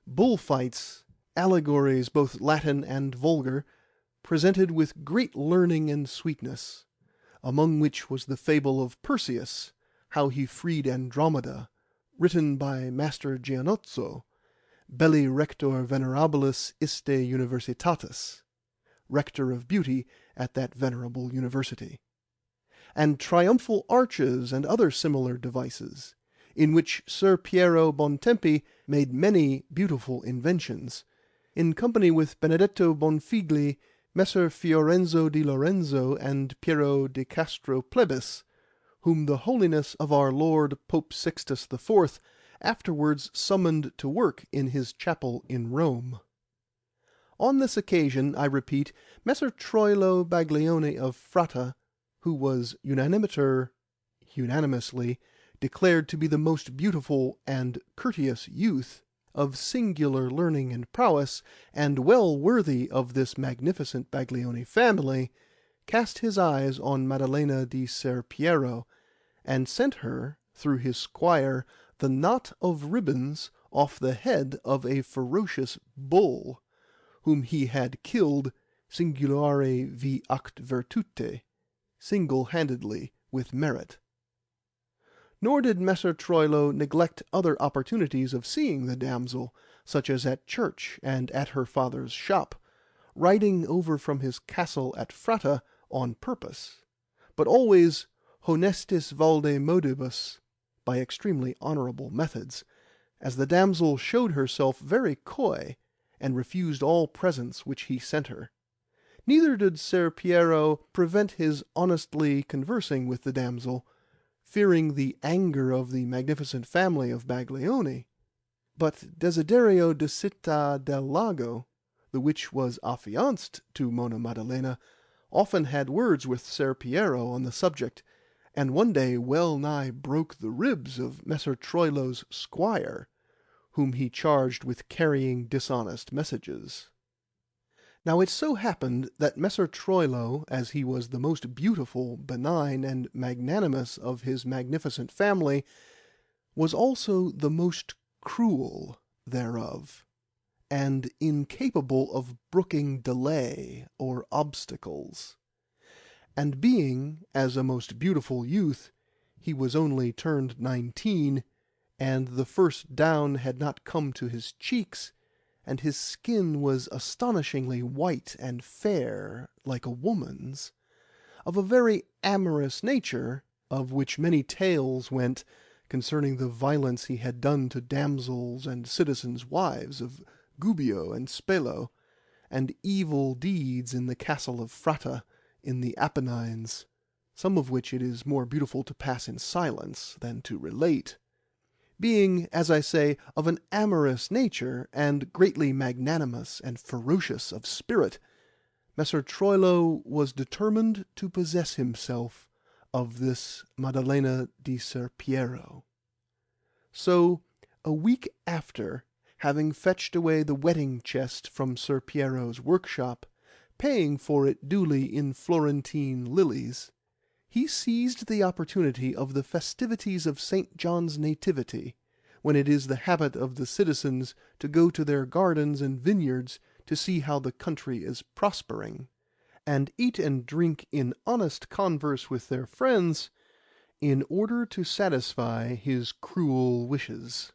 bullfights, allegories both Latin and vulgar, presented with great learning and sweetness, among which was the fable of Perseus, how he freed Andromeda, written by Master Gianozzo, belli rector venerabilis iste universitatis, rector of beauty at that venerable university, and triumphal arches and other similar devices, in which Ser Piero Bontempi made many beautiful inventions, in company with Benedetto Bonfigli, Messer Fiorenzo di Lorenzo, and Piero di Castro Plebis, whom the holiness of our Lord Pope Sixtus IV afterwards summoned to work in his chapel in Rome. On this occasion, I repeat, Messer Troilo Baglione of Fratta, who was unanimously declared to be the most beautiful and courteous youth, of singular learning and prowess, and well worthy of this magnificent Baglioni family, cast his eyes on Maddalena di Ser Piero, and sent her, through his squire, the knot of ribbons off the head of a ferocious bull, whom he had killed singulare vi act virtute, single-handedly with merit. Nor did Messer Troilo neglect other opportunities of seeing the damsel, such as at church and at her father's shop, riding over from his castle at Fratta on purpose, but always honestis valde modibus, by extremely honourable methods, as the damsel showed herself very coy, and refused all presents which he sent her. Neither did Ser Piero prevent his honestly conversing with the damsel, fearing the anger of the magnificent family of Baglioni, but Desiderio de Città del Lago, the which was affianced to Monna Maddalena, often had words with Ser Piero on the subject, and one day well nigh broke the ribs of Messer Troilo's squire, whom he charged with carrying dishonest messages. Now it so happened that Messer Troilo, as he was the most beautiful, benign, and magnanimous of his magnificent family, was also the most cruel thereof, and incapable of brooking delay or obstacles. And being, as a most beautiful youth, he was only turned 19, and the first down had not come to his cheeks, and his skin was astonishingly white and fair, like a woman's, of a very amorous nature, of which many tales went concerning the violence he had done to damsels and citizens' wives of Gubbio and Spello, and evil deeds in the castle of Fratta in the Apennines, some of which it is more beautiful to pass in silence than to relate. Being, as I say, of an amorous nature, and greatly magnanimous and ferocious of spirit, Messer Troilo was determined to possess himself of this Maddalena di Ser Piero. So, a week after, having fetched away the wedding chest from Ser Piero's workshop, paying for it duly in Florentine lilies, he seized the opportunity of the festivities of St. John's Nativity, when it is the habit of the citizens to go to their gardens and vineyards to see how the country is prospering, and eat and drink in honest converse with their friends, in order to satisfy his cruel wishes.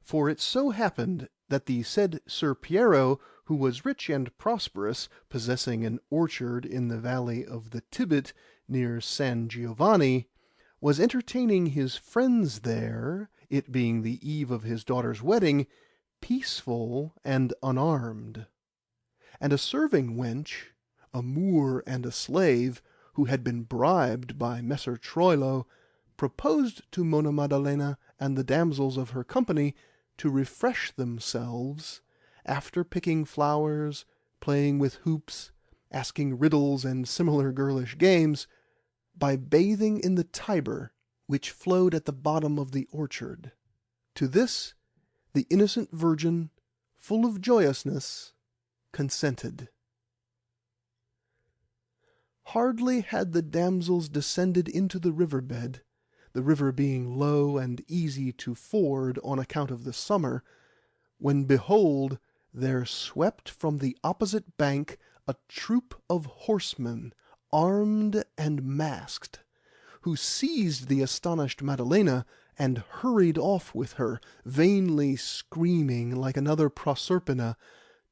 For it so happened that the said Ser Piero, who was rich and prosperous, possessing an orchard in the valley of the Tibet near San Giovanni, was entertaining his friends there, it being the eve of his daughter's wedding, peaceful and unarmed. And a serving wench, a Moor and a slave, who had been bribed by Messer Troilo, proposed to Monna Maddalena and the damsels of her company to refresh themselves, after picking flowers, playing with hoops, asking riddles and similar girlish games, by bathing in the Tiber, which flowed at the bottom of the orchard. To this the innocent virgin, full of joyousness, consented. Hardly had the damsels descended into the river bed, the river being low and easy to ford on account of the summer, when behold there swept from the opposite bank a troop of horsemen, armed and masked, who seized the astonished Maddalena and hurried off with her, vainly screaming like another Proserpina,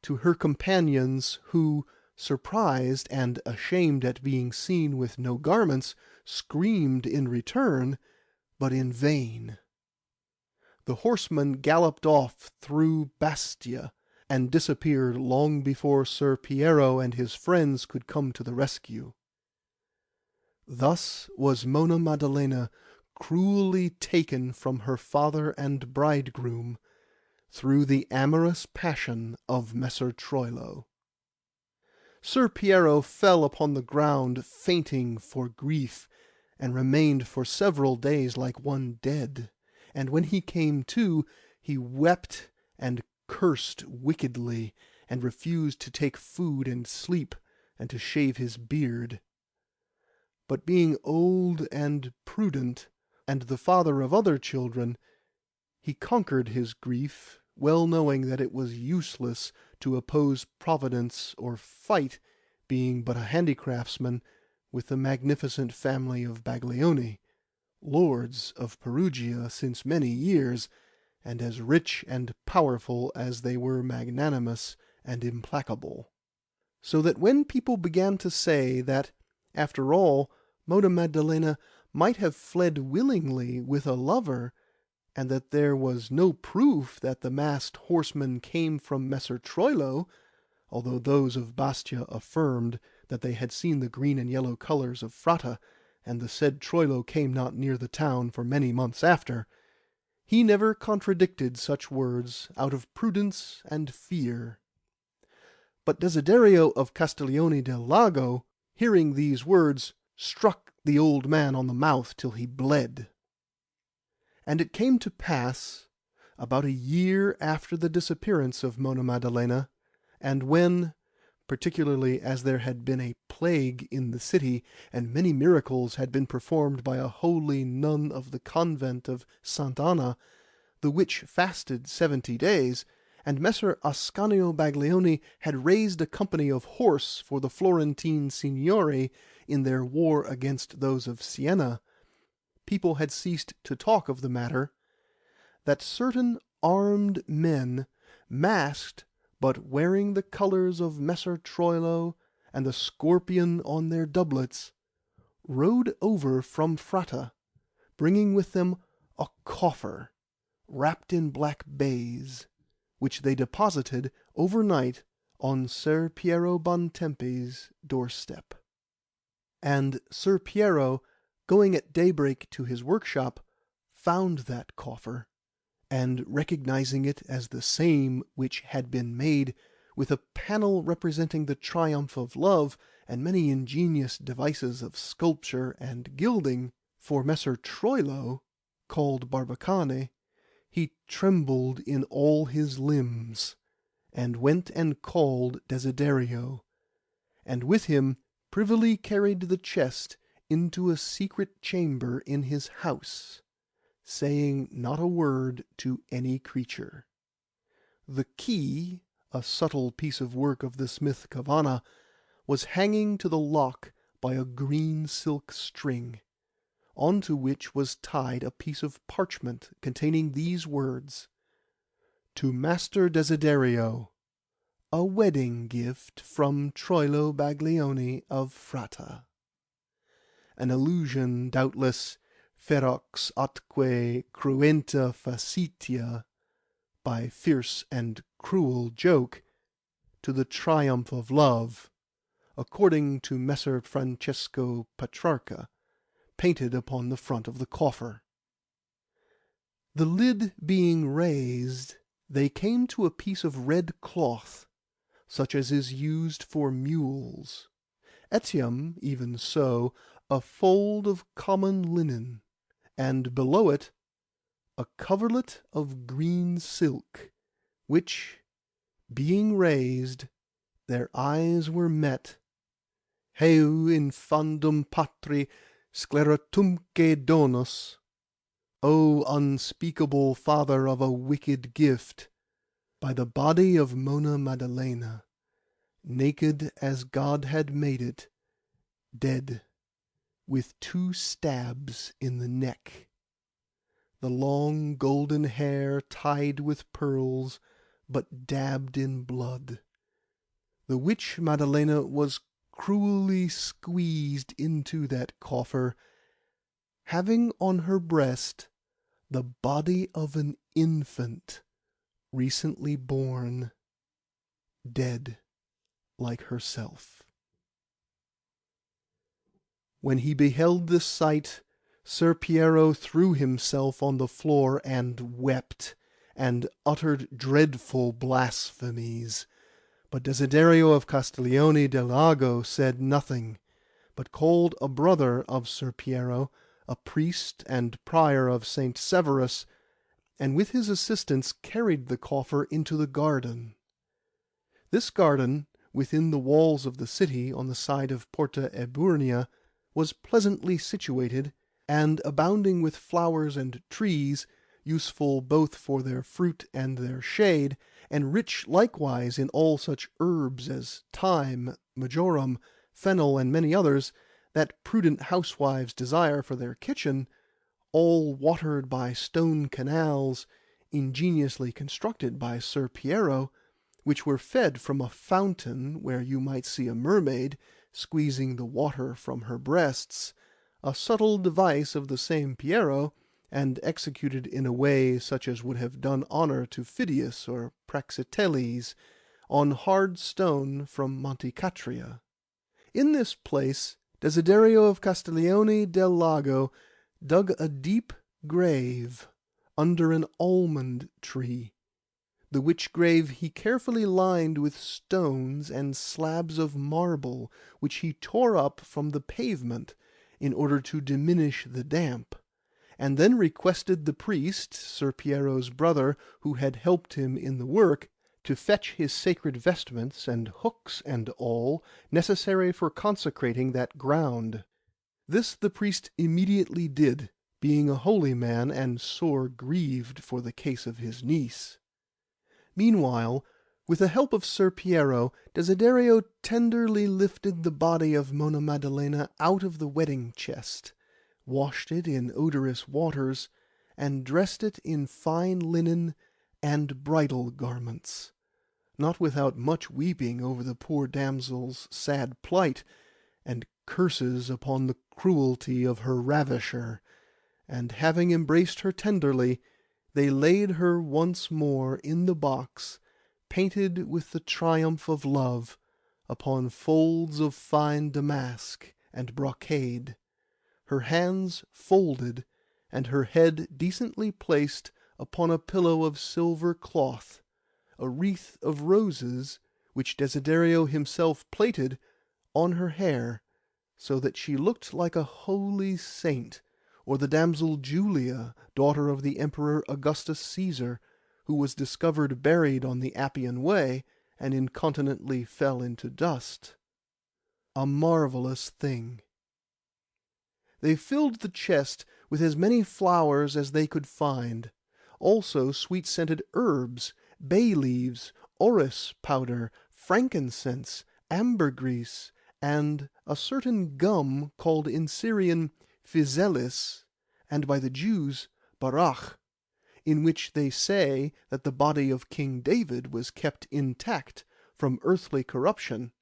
to her companions, who, surprised and ashamed at being seen with no garments, screamed in return, but in vain. The horsemen galloped off through Bastia, and disappeared long before Ser Piero and his friends could come to the rescue. Thus was Monna Maddalena cruelly taken from her father and bridegroom, through the amorous passion of Messer Troilo. Ser Piero fell upon the ground fainting for grief, and remained for several days like one dead, and when he came to, he wept and cursed wickedly, and refused to take food and sleep, and to shave his beard. But being old and prudent, and the father of other children, he conquered his grief, well knowing that it was useless to oppose Providence or fight, being but a handicraftsman, with the magnificent family of Baglioni, lords of Perugia since many years, and as rich and powerful as they were magnanimous and implacable. So that when people began to say that, after all, Monna Maddalena might have fled willingly with a lover, and that there was no proof that the masked horsemen came from Messer Troilo, although those of Bastia affirmed that they had seen the green and yellow colours of Fratta, and the said Troilo came not near the town for many months after, he never contradicted such words out of prudence and fear. But Desiderio of Castiglione del Lago, hearing these words, struck the old man on the mouth till he bled. And it came to pass, about a year after the disappearance of Monna Maddalena, and when, particularly as there had been a plague in the city, and many miracles had been performed by a holy nun of the convent of Sant'Anna, the which fasted 70 days, and Messer Ascanio Baglioni had raised a company of horse for the Florentine signori in their war against those of Siena, people had ceased to talk of the matter, that certain armed men, masked, but wearing the colours of Messer Troilo and the scorpion on their doublets, rode over from Fratta, bringing with them a coffer wrapped in black baize, which they deposited overnight on Ser Piero Bontempi's doorstep. And Ser Piero, going at daybreak to his workshop, found that coffer, and recognizing it as the same which had been made, with a panel representing the triumph of love, and many ingenious devices of sculpture and gilding, for Messer Troilo, called Barbacane, he trembled in all his limbs, and went and called Desiderio, and with him privily carried the chest into a secret chamber in his house, saying not a word to any creature. The key, a subtle piece of work of the smith Kavanagh, was hanging to the lock by a green silk string, on to which was tied a piece of parchment containing these words: "To Master Desiderio, a wedding gift from Troilo Baglioni of Fratta." An allusion, doubtless, ferox atque cruenta facitia, by fierce and cruel joke, to the triumph of love, according to Messer Francesco Petrarca, painted upon the front of the coffer. The lid being raised, they came to a piece of red cloth, such as is used for mules, etiam even so a fold of common linen, and below it a coverlet of green silk, which, being raised, their eyes were met. Heu infandum patri scleratumque donos, O unspeakable father of a wicked gift, by the body of Mona Maddalena, naked as God had made it, dead, with 2 stabs in the neck, the long golden hair tied with pearls, but dabbed in blood, the which Maddalena was cruelly squeezed into that coffer, having on her breast the body of an infant recently born, dead like herself. When he beheld this sight, Ser Piero threw himself on the floor and wept, and uttered dreadful blasphemies. But Desiderio of Castiglione del Lago said nothing, but called a brother of Ser Piero, a priest and prior of St. Severus, and with his assistance carried the coffer into the garden. This garden, within the walls of the city on the side of Porta Eburnia, was pleasantly situated, and abounding with flowers and trees, useful both for their fruit and their shade, and rich likewise in all such herbs as thyme, majoram, fennel, and many others that prudent housewives desire for their kitchen, all watered by stone canals, ingeniously constructed by Ser Piero, which were fed from a fountain where you might see a mermaid squeezing the water from her breasts, a subtle device of the same Piero, and executed in a way such as would have done honour to Phidias or Praxiteles, on hard stone from Montecatria. In this place Desiderio of Castiglione del Lago dug a deep grave under an almond tree, the which grave he carefully lined with stones and slabs of marble, which he tore up from the pavement in order to diminish the damp, and then requested the priest, Ser Piero's brother, who had helped him in the work, to fetch his sacred vestments and hooks and all necessary for consecrating that ground. This the priest immediately did, being a holy man and sore grieved for the case of his niece. Meanwhile, with the help of Ser Piero, Desiderio tenderly lifted the body of Mona Maddalena out of the wedding chest, washed it in odorous waters, and dressed it in fine linen and bridal garments, not without much weeping over the poor damsel's sad plight, and curses upon the cruelty of her ravisher, and having embraced her tenderly, they laid her once more in the box, painted with the triumph of love, upon folds of fine damask and brocade, her hands folded, and her head decently placed upon a pillow of silver cloth, a wreath of roses, which Desiderio himself plaited, on her hair, so that she looked like a holy saint, or the damsel Julia, daughter of the Emperor Augustus Caesar, who was discovered buried on the Appian Way, and incontinently fell into dust. A marvellous thing. They filled the chest with as many flowers as they could find, also sweet-scented herbs, bay leaves, orris powder, frankincense, ambergris, and a certain gum called in Syrian physalis, and by the Jews barach, in which they say that the body of King David was kept intact from earthly corruption,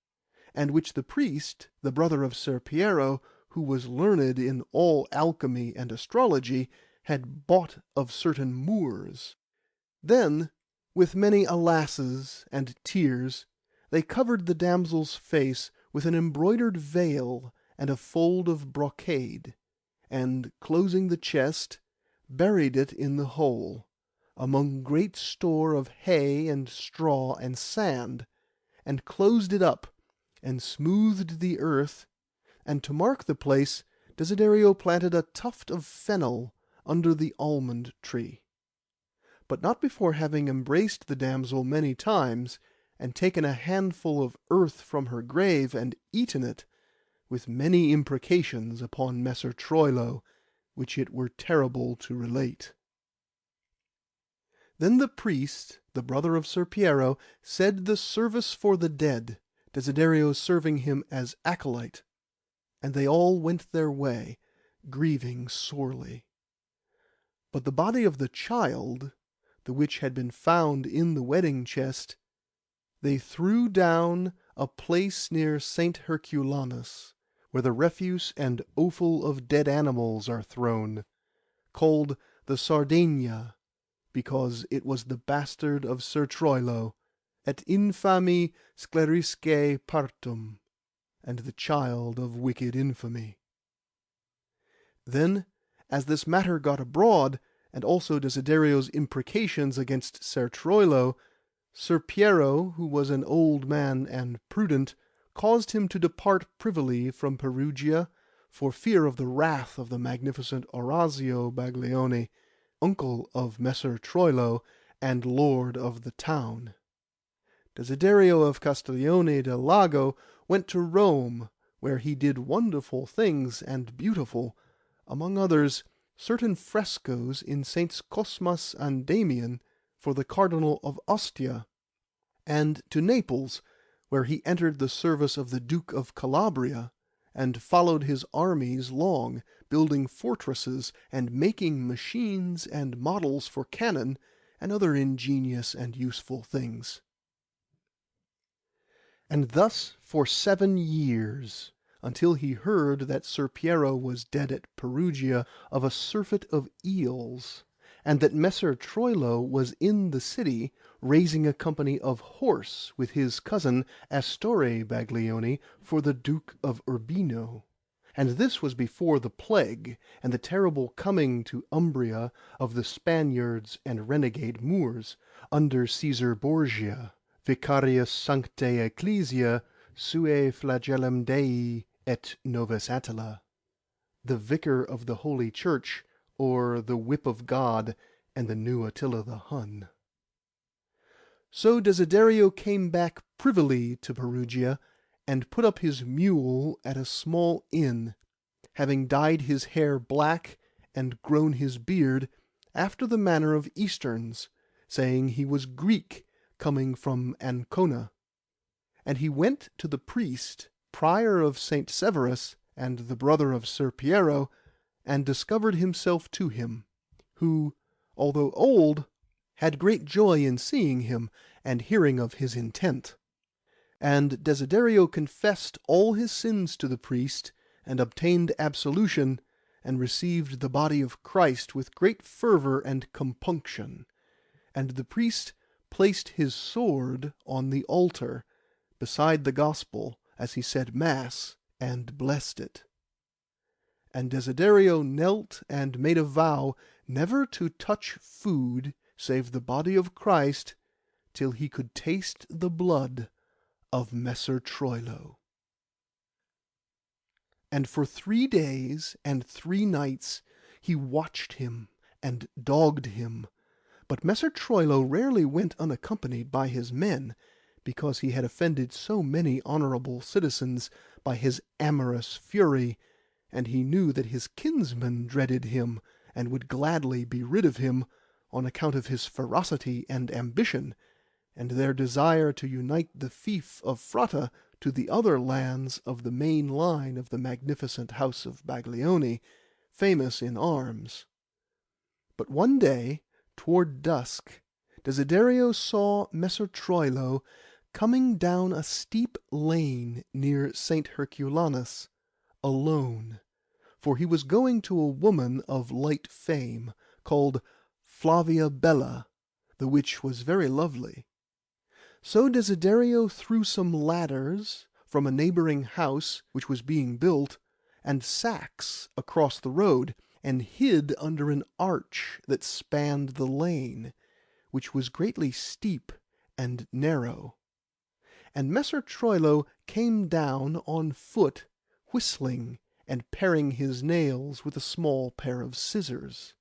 and which the priest, the brother of Ser Piero, who was learned in all alchemy and astrology, had bought of certain Moors. Then, with many alasses and tears, they covered the damsel's face with an embroidered veil and a fold of brocade, and, closing the chest, buried it in the hole, among great store of hay and straw and sand, and closed it up, and smoothed the earth, and to mark the place Desiderio planted a tuft of fennel under the almond tree. But not before having embraced the damsel many times, and taken a handful of earth from her grave, and eaten it, with many imprecations upon Messer Troilo, which it were terrible to relate. Then the priest, the brother of Ser Piero, said the service for the dead, Desiderio serving him as acolyte, and they all went their way, grieving sorely. But the body of the child, the which had been found in the wedding chest, they threw down a place near St. Herculanus, where the refuse and offal of dead animals are thrown, called the Sardegna, because it was the bastard of Ser Troilo, et infami scelerisque partum, and the child of wicked infamy. Then, as this matter got abroad, and also Desiderio's imprecations against Ser Troilo, Ser Piero, who was an old man and prudent, caused him to depart privily from Perugia, for fear of the wrath of the magnificent Orazio Baglione, uncle of Messer Troilo, and lord of the town. Desiderio of Castiglione del Lago went to Rome, where he did wonderful things and beautiful, among others certain frescoes in Saints Cosmas and Damian for the Cardinal of Ostia, and to Naples, where he entered the service of the Duke of Calabria, and followed his armies long, building fortresses, and making machines and models for cannon, and other ingenious and useful things. And thus for 7 years, until he heard that Ser Piero was dead at Perugia of a surfeit of eels, and that Messer Troilo was in the city, raising a company of horse with his cousin Astore Baglione for the Duke of Urbino. And this was before the plague, and the terrible coming to Umbria of the Spaniards and renegade Moors, under Caesar Borgia, Vicarius Sanctae Ecclesia, sue flagellum Dei et Novus Attila, the vicar of the Holy Church, or the whip of God, and the new Attila the Hun. So Desiderio came back privily to Perugia, and put up his mule at a small inn, having dyed his hair black and grown his beard after the manner of Easterns, saying he was Greek, coming from Ancona. And he went to the priest, prior of Saint Severus, and the brother of Ser Piero, and discovered himself to him, who, although old, had great joy in seeing him, and hearing of his intent. And Desiderio confessed all his sins to the priest, and obtained absolution, and received the body of Christ with great fervour and compunction. And the priest placed his sword on the altar, beside the gospel, as he said mass, and blessed it. And Desiderio knelt and made a vow never to touch food save the body of Christ, till he could taste the blood of Messer Troilo. And for 3 days and 3 nights He watched him and dogged him, but Messer Troilo rarely went unaccompanied by his men, because he had offended so many honourable citizens by his amorous fury, and he knew that his kinsmen dreaded him, and would gladly be rid of him, on account of his ferocity and ambition, and their desire to unite the fief of Fratta to the other lands of the main line of the magnificent house of Baglioni, famous in arms. But one day, toward dusk, Desiderio saw Messer Troilo coming down a steep lane near St. Herculanus, alone, for he was going to a woman of light fame, called Flavia Bella, the which was very lovely. So Desiderio threw some ladders from a neighbouring house which was being built, and sacks across the road, and hid under an arch that spanned the lane, which was greatly steep and narrow. And Messer Troilo came down on foot, whistling, and paring his nails with a small pair of scissors.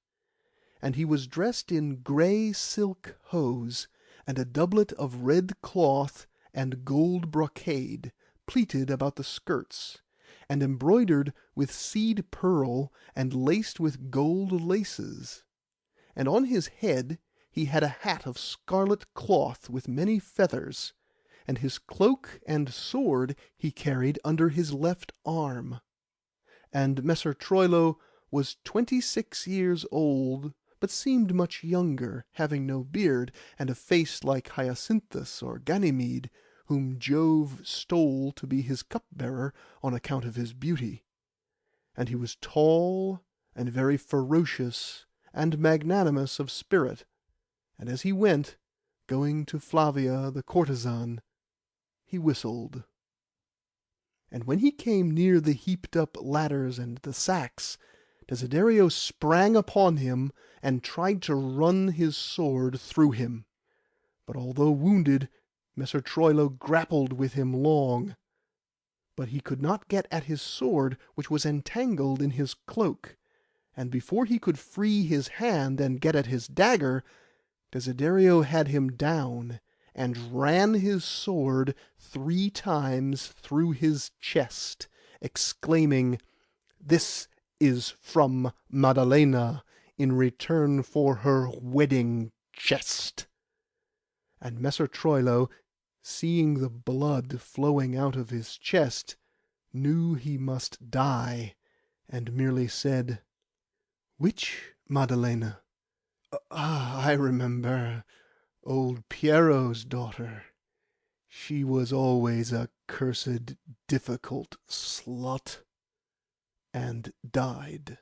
And he was dressed in grey silk hose, and a doublet of red cloth and gold brocade, pleated about the skirts, and embroidered with seed pearl, and laced with gold laces. And on his head he had a hat of scarlet cloth with many feathers, and his cloak and sword he carried under his left arm. And Messer Troilo was 26 years old, but seemed much younger, having no beard, and a face like Hyacinthus or Ganymede, whom Jove stole to be his cupbearer on account of his beauty. And he was tall, and very ferocious, and magnanimous of spirit. And as he went, going to Flavia the courtesan, he whistled. And when he came near the heaped up ladders and the sacks, Desiderio sprang upon him, and tried to run his sword through him. But although wounded, Messer Troilo grappled with him long. But he could not get at his sword, which was entangled in his cloak, and before he could free his hand and get at his dagger, Desiderio had him down, and ran his sword 3 times through his chest, exclaiming, "This is from Maddalena, in return for her wedding chest." And Messer Troilo, seeing the blood flowing out of his chest, knew he must die, and merely said, "Which Maddalena? I remember, old Piero's daughter. She was always a cursed difficult slut," and died.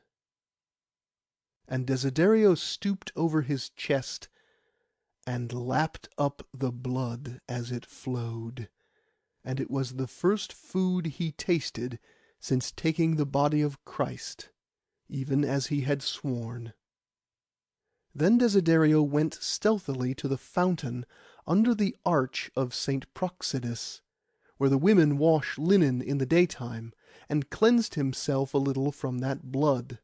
And Desiderio stooped over his chest, and lapped up the blood as it flowed, and it was the first food he tasted since taking the body of Christ, even as he had sworn. Then Desiderio went stealthily to the fountain under the arch of St. Proxidus, where the women wash linen in the daytime, and cleansed himself a little from that blood.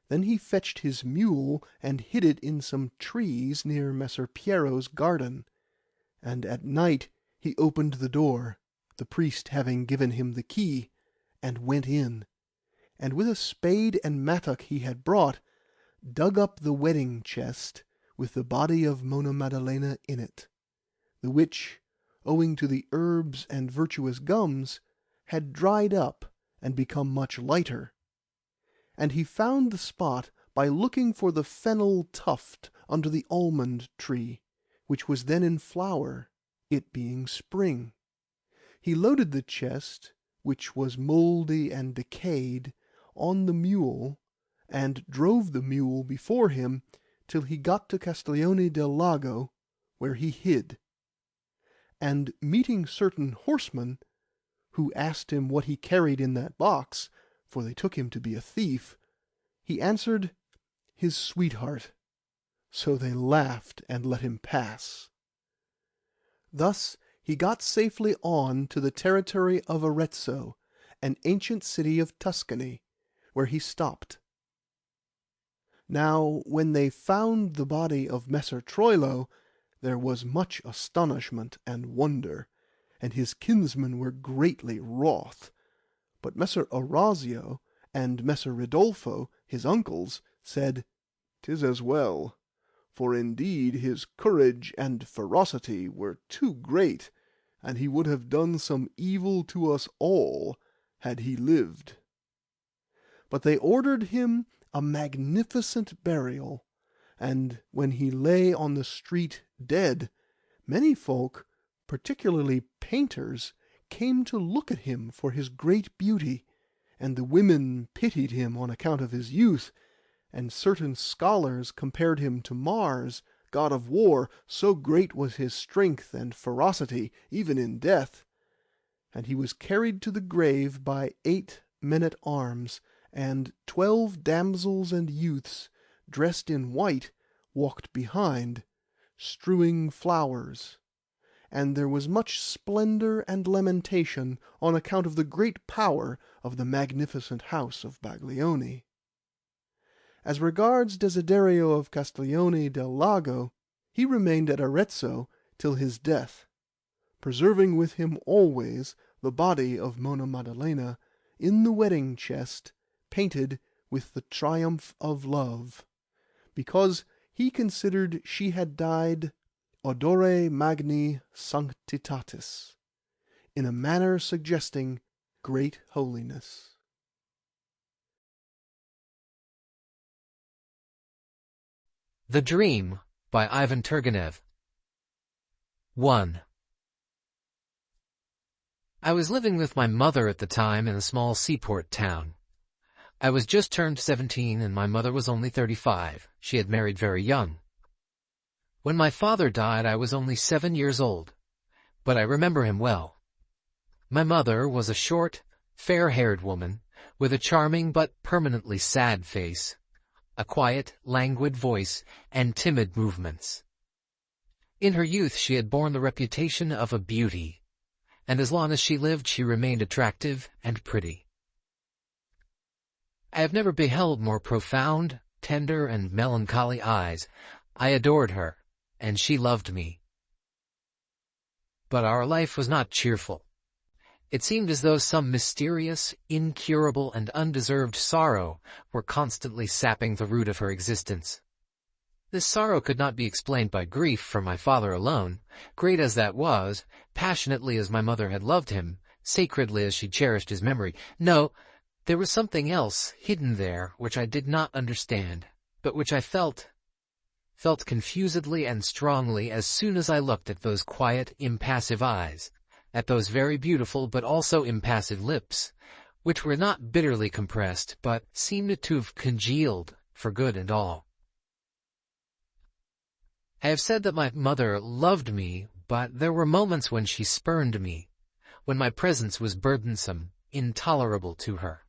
Then he fetched his mule, and hid it in some trees near Messer Piero's garden, and at night he opened the door, the priest having given him the key, and went in, and with a spade and mattock he had brought, dug up the wedding chest, with the body of Monna Maddalena in it, the which, owing to the herbs and virtuous gums, had dried up, and become much lighter. And he found the spot by looking for the fennel tuft under the almond tree, which was then in flower, it being spring. He loaded the chest, which was mouldy and decayed, on the mule, and drove the mule before him till he got to Castiglione del Lago, where he hid. And meeting certain horsemen, who asked him what he carried in that box, for they took him to be a thief, he answered, his sweetheart. So they laughed and let him pass. Thus he got safely on to the territory of Arezzo, an ancient city of Tuscany, where he stopped. Now when they found the body of Messer Troilo, there was much astonishment and wonder, and his kinsmen were greatly wroth. But Messer Orazio and Messer Ridolfo, his uncles, said, "'Tis as well, for indeed his courage and ferocity were too great, and he would have done some evil to us all had he lived." But they ordered him a magnificent burial, and when he lay on the street dead, many folk, particularly painters, came to look at him for his great beauty, and the women pitied him on account of his youth, and certain scholars compared him to Mars, god of war, so great was his strength and ferocity, even in death. And he was carried to the grave by 8 men-at-arms, and 12 damsels and youths, dressed in white, walked behind, strewing flowers. And there was much splendour and lamentation on account of the great power of the magnificent house of Baglioni. As regards Desiderio of Castiglione del Lago, he remained at Arezzo till his death, preserving with him always the body of Monna Maddalena in the wedding chest, painted with the triumph of love, because he considered she had died odore magni sanctitatis, in a manner suggesting great holiness. The Dream by Ivan Turgenev. 1. I was living with my mother at the time in a small seaport town. I was just turned 17 and my mother was only 35. She had married very young. When my father died, I was only 7 years old, but I remember him well. My mother was a short, fair-haired woman with a charming but permanently sad face, a quiet, languid voice, and timid movements. In her youth she had borne the reputation of a beauty, and as long as she lived she remained attractive and pretty. I have never beheld more profound, tender, and melancholy eyes. I adored her, and she loved me. But our life was not cheerful. It seemed as though some mysterious, incurable, and undeserved sorrow were constantly sapping the root of her existence. This sorrow could not be explained by grief for my father alone, great as that was, passionately as my mother had loved him, sacredly as she cherished his memory. No, there was something else hidden there which I did not understand, but which I felt confusedly and strongly as soon as I looked at those quiet, impassive eyes, at those very beautiful but also impassive lips, which were not bitterly compressed, but seemed to have congealed for good and all. I have said that my mother loved me, but there were moments when she spurned me, when my presence was burdensome, intolerable to her.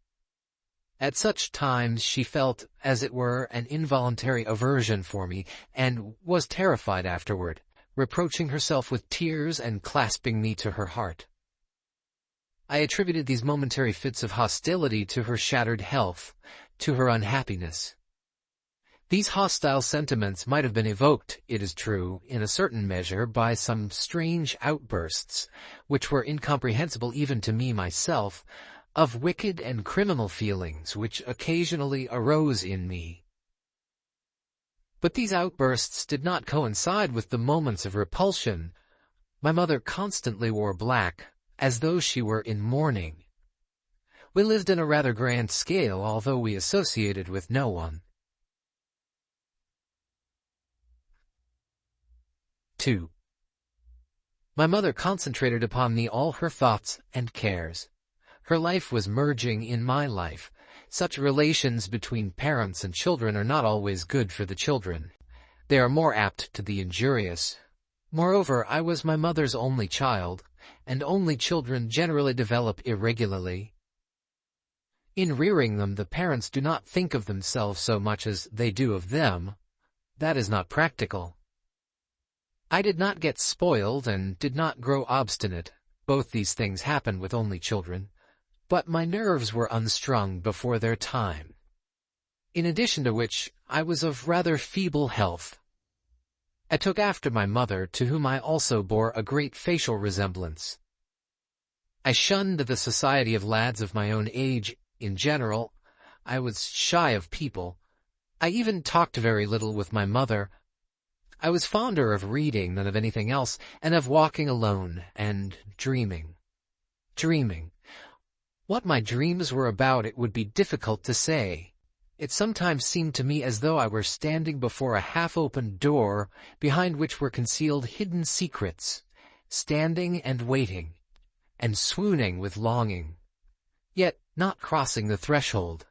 At such times she felt, as it were, an involuntary aversion for me, and was terrified afterward, reproaching herself with tears and clasping me to her heart. I attributed these momentary fits of hostility to her shattered health, to her unhappiness. These hostile sentiments might have been evoked, it is true, in a certain measure by some strange outbursts, which were incomprehensible even to me myself, of wicked and criminal feelings which occasionally arose in me. But these outbursts did not coincide with the moments of repulsion. My mother constantly wore black, as though she were in mourning. We lived in a rather grand scale, although we associated with no one. 2. My mother concentrated upon me all her thoughts and cares. Her life was merging in my life. Such relations between parents and children are not always good for the children. They are more apt to be injurious. Moreover, I was my mother's only child, and only children generally develop irregularly. In rearing them, the parents do not think of themselves so much as they do of them. That is not practical. I did not get spoiled and did not grow obstinate. Both these things happen with only children. But my nerves were unstrung before their time. in addition to which I was of rather feeble health. I took after my mother, to whom I also bore a great facial resemblance. I shunned the society of lads of my own age in general. I was shy of people. I even talked very little with my mother. I was fonder of reading than of anything else, and of walking alone and dreaming. What my dreams were about it would be difficult to say. It sometimes seemed to me as though I were standing before a half-opened door, behind which were concealed hidden secrets, standing and waiting, and swooning with longing, yet not crossing the threshold,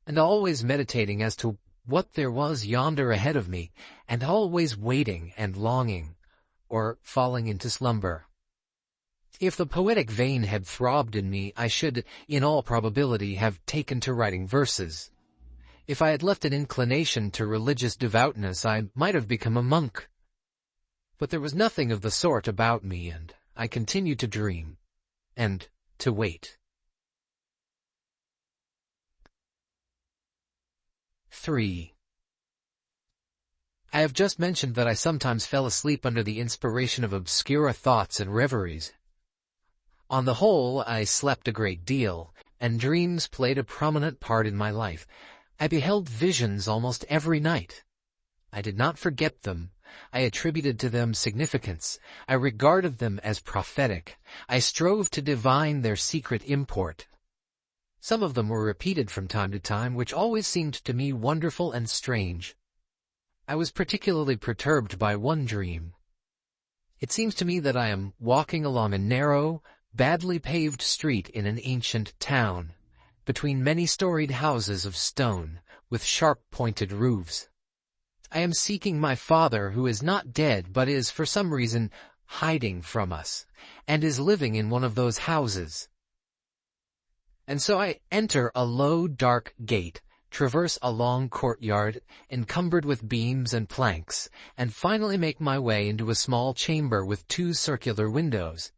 and always meditating as to what there was yonder ahead of me, and always waiting and longing, or falling into slumber. If the poetic vein had throbbed in me, I should, in all probability, have taken to writing verses. If I had left an inclination to religious devoutness, I might have become a monk. But there was nothing of the sort about me, and I continued to dream, and to wait. 3. I have just mentioned that I sometimes fell asleep under the inspiration of obscure thoughts and reveries. On the whole, I slept a great deal, and dreams played a prominent part in my life. I beheld visions almost every night. I did not forget them. I attributed to them significance. I regarded them as prophetic. I strove to divine their secret import. Some of them were repeated from time to time, which always seemed to me wonderful and strange. I was particularly perturbed by one dream. It seems to me that I am walking along a narrow, badly paved street in an ancient town, between many-storied houses of stone, with sharp-pointed roofs. I am seeking my father, who is not dead, but is, for some reason, hiding from us, and is living in one of those houses. And so I enter a low, dark gate, traverse a long courtyard, encumbered with beams and planks, and finally make my way into a small chamber with 2 circular windows.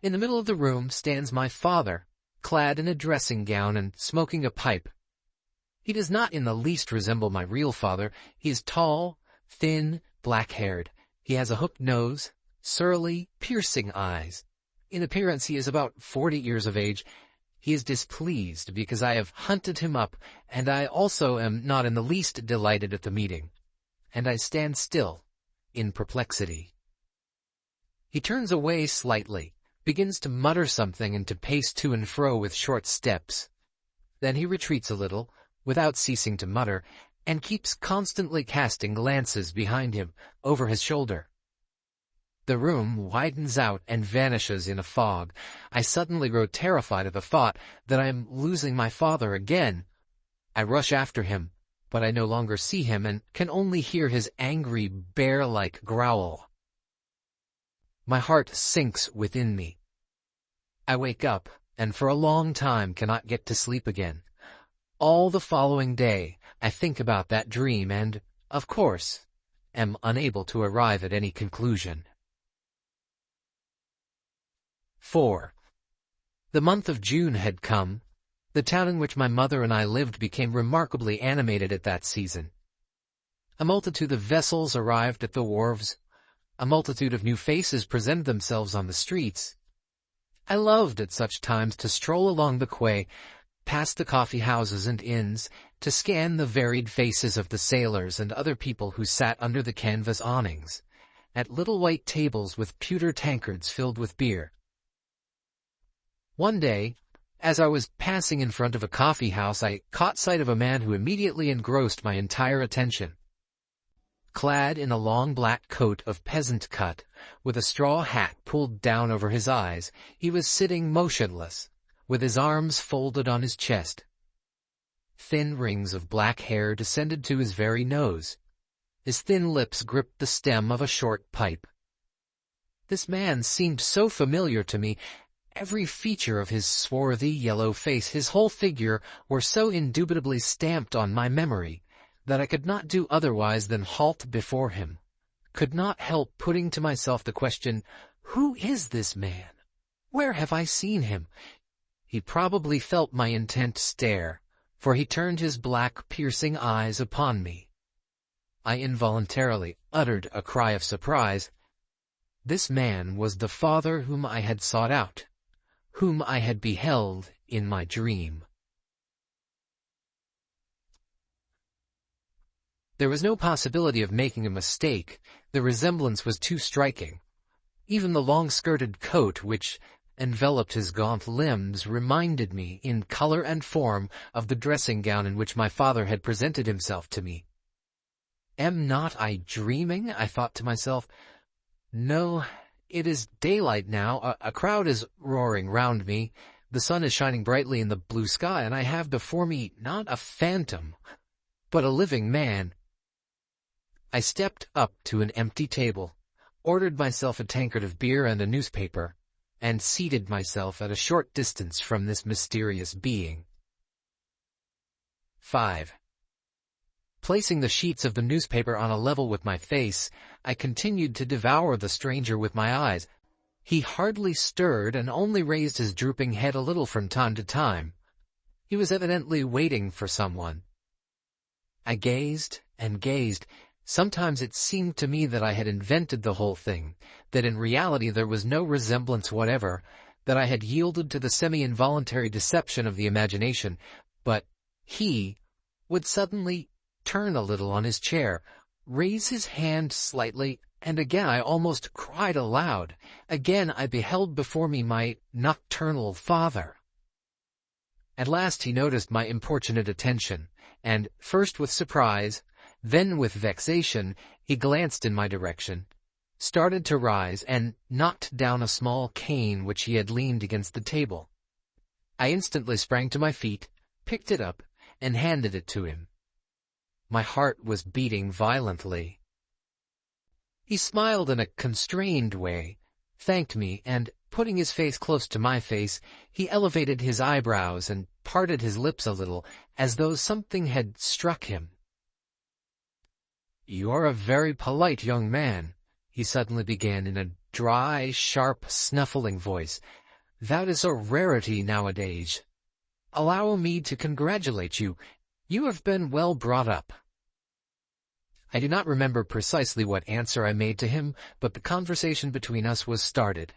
In the middle of the room stands my father, clad in a dressing gown and smoking a pipe. He does not in the least resemble my real father. He is tall, thin, black-haired. He has a hooked nose, surly, piercing eyes. In appearance he is about 40 years of age. He is displeased because I have hunted him up, and I also am not in the least delighted at the meeting, and I stand still, in perplexity. He turns away slightly, begins to mutter something and to pace to and fro with short steps. Then he retreats a little, without ceasing to mutter, and keeps constantly casting glances behind him, over his shoulder. The room widens out and vanishes in a fog. I suddenly grow terrified at the thought that I am losing my father again. I rush after him, but I no longer see him and can only hear his angry, bear-like growl. My heart sinks within me. I wake up, and for a long time cannot get to sleep again. All the following day I think about that dream and, of course, am unable to arrive at any conclusion. 4. The month of June had come. The town in which my mother and I lived became remarkably animated at that season. A multitude of vessels arrived at the wharves. A multitude of new faces presented themselves on the streets. I loved at such times to stroll along the quay, past the coffee houses and inns, to scan the varied faces of the sailors and other people who sat under the canvas awnings, at little white tables with pewter tankards filled with beer. One day, as I was passing in front of a coffee house, I caught sight of a man who immediately engrossed my entire attention. Clad in a long black coat of peasant cut, with a straw hat pulled down over his eyes, he was sitting motionless, with his arms folded on his chest. Thin rings of black hair descended to his very nose. His thin lips gripped the stem of a short pipe. This man seemed so familiar to me. Every feature of his swarthy yellow face, his whole figure, were so indubitably stamped on my memory, that I could not do otherwise than halt before him, could not help putting to myself the question, who is this man? Where have I seen him? He probably felt my intent stare, for he turned his black, piercing eyes upon me. I involuntarily uttered a cry of surprise. This man was the father whom I had sought out, whom I had beheld in my dream. There was no possibility of making a mistake. The resemblance was too striking. Even the long-skirted coat which enveloped his gaunt limbs reminded me, in color and form, of the dressing gown in which my father had presented himself to me. Am not I dreaming? I thought to myself. No, it is daylight now. A crowd is roaring round me. The sun is shining brightly in the blue sky, and I have before me not a phantom, but a living man. I stepped up to an empty table, ordered myself a tankard of beer and a newspaper, and seated myself at a short distance from this mysterious being. 5. Placing the sheets of the newspaper on a level with my face, I continued to devour the stranger with my eyes. He hardly stirred and only raised his drooping head a little from time to time. He was evidently waiting for someone. I gazed and gazed. Sometimes it seemed to me that I had invented the whole thing, that in reality there was no resemblance whatever, that I had yielded to the semi-involuntary deception of the imagination, but he would suddenly turn a little on his chair, raise his hand slightly, and again I almost cried aloud. Again I beheld before me my nocturnal father. At last he noticed my importunate attention, and, first with surprise, then with vexation, he glanced in my direction, started to rise, and knocked down a small cane which he had leaned against the table. I instantly sprang to my feet, picked it up, and handed it to him. My heart was beating violently. He smiled in a constrained way, thanked me, and, putting his face close to my face, he elevated his eyebrows and parted his lips a little, as though something had struck him. "You are a very polite young man," he suddenly began in a dry, sharp, snuffling voice. "That is a rarity nowadays. Allow me to congratulate you. You have been well brought up." I do not remember precisely what answer I made to him, but the conversation between us was started.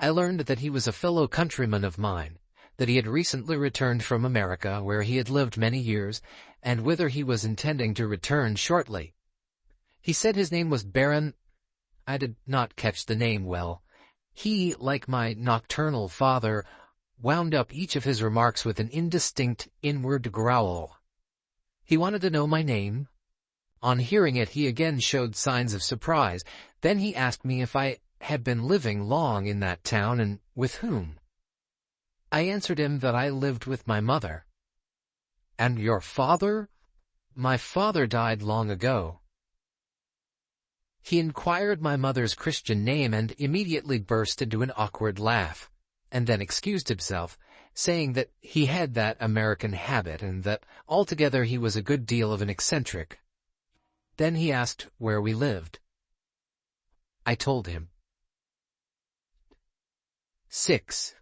I learned that he was a fellow countryman of mine, that he had recently returned from America, where he had lived many years, and whither he was intending to return shortly. He said his name was Baron. I did not catch the name well. He, like my nocturnal father, wound up each of his remarks with an indistinct inward growl. He wanted to know my name. On hearing it, he again showed signs of surprise. Then he asked me if I had been living long in that town, and with whom. I answered him that I lived with my mother. "And your father?" "My father died long ago." He inquired my mother's Christian name and immediately burst into an awkward laugh, and then excused himself, saying that he had that American habit, and that altogether he was a good deal of an eccentric. Then he asked where we lived. I told him. 6.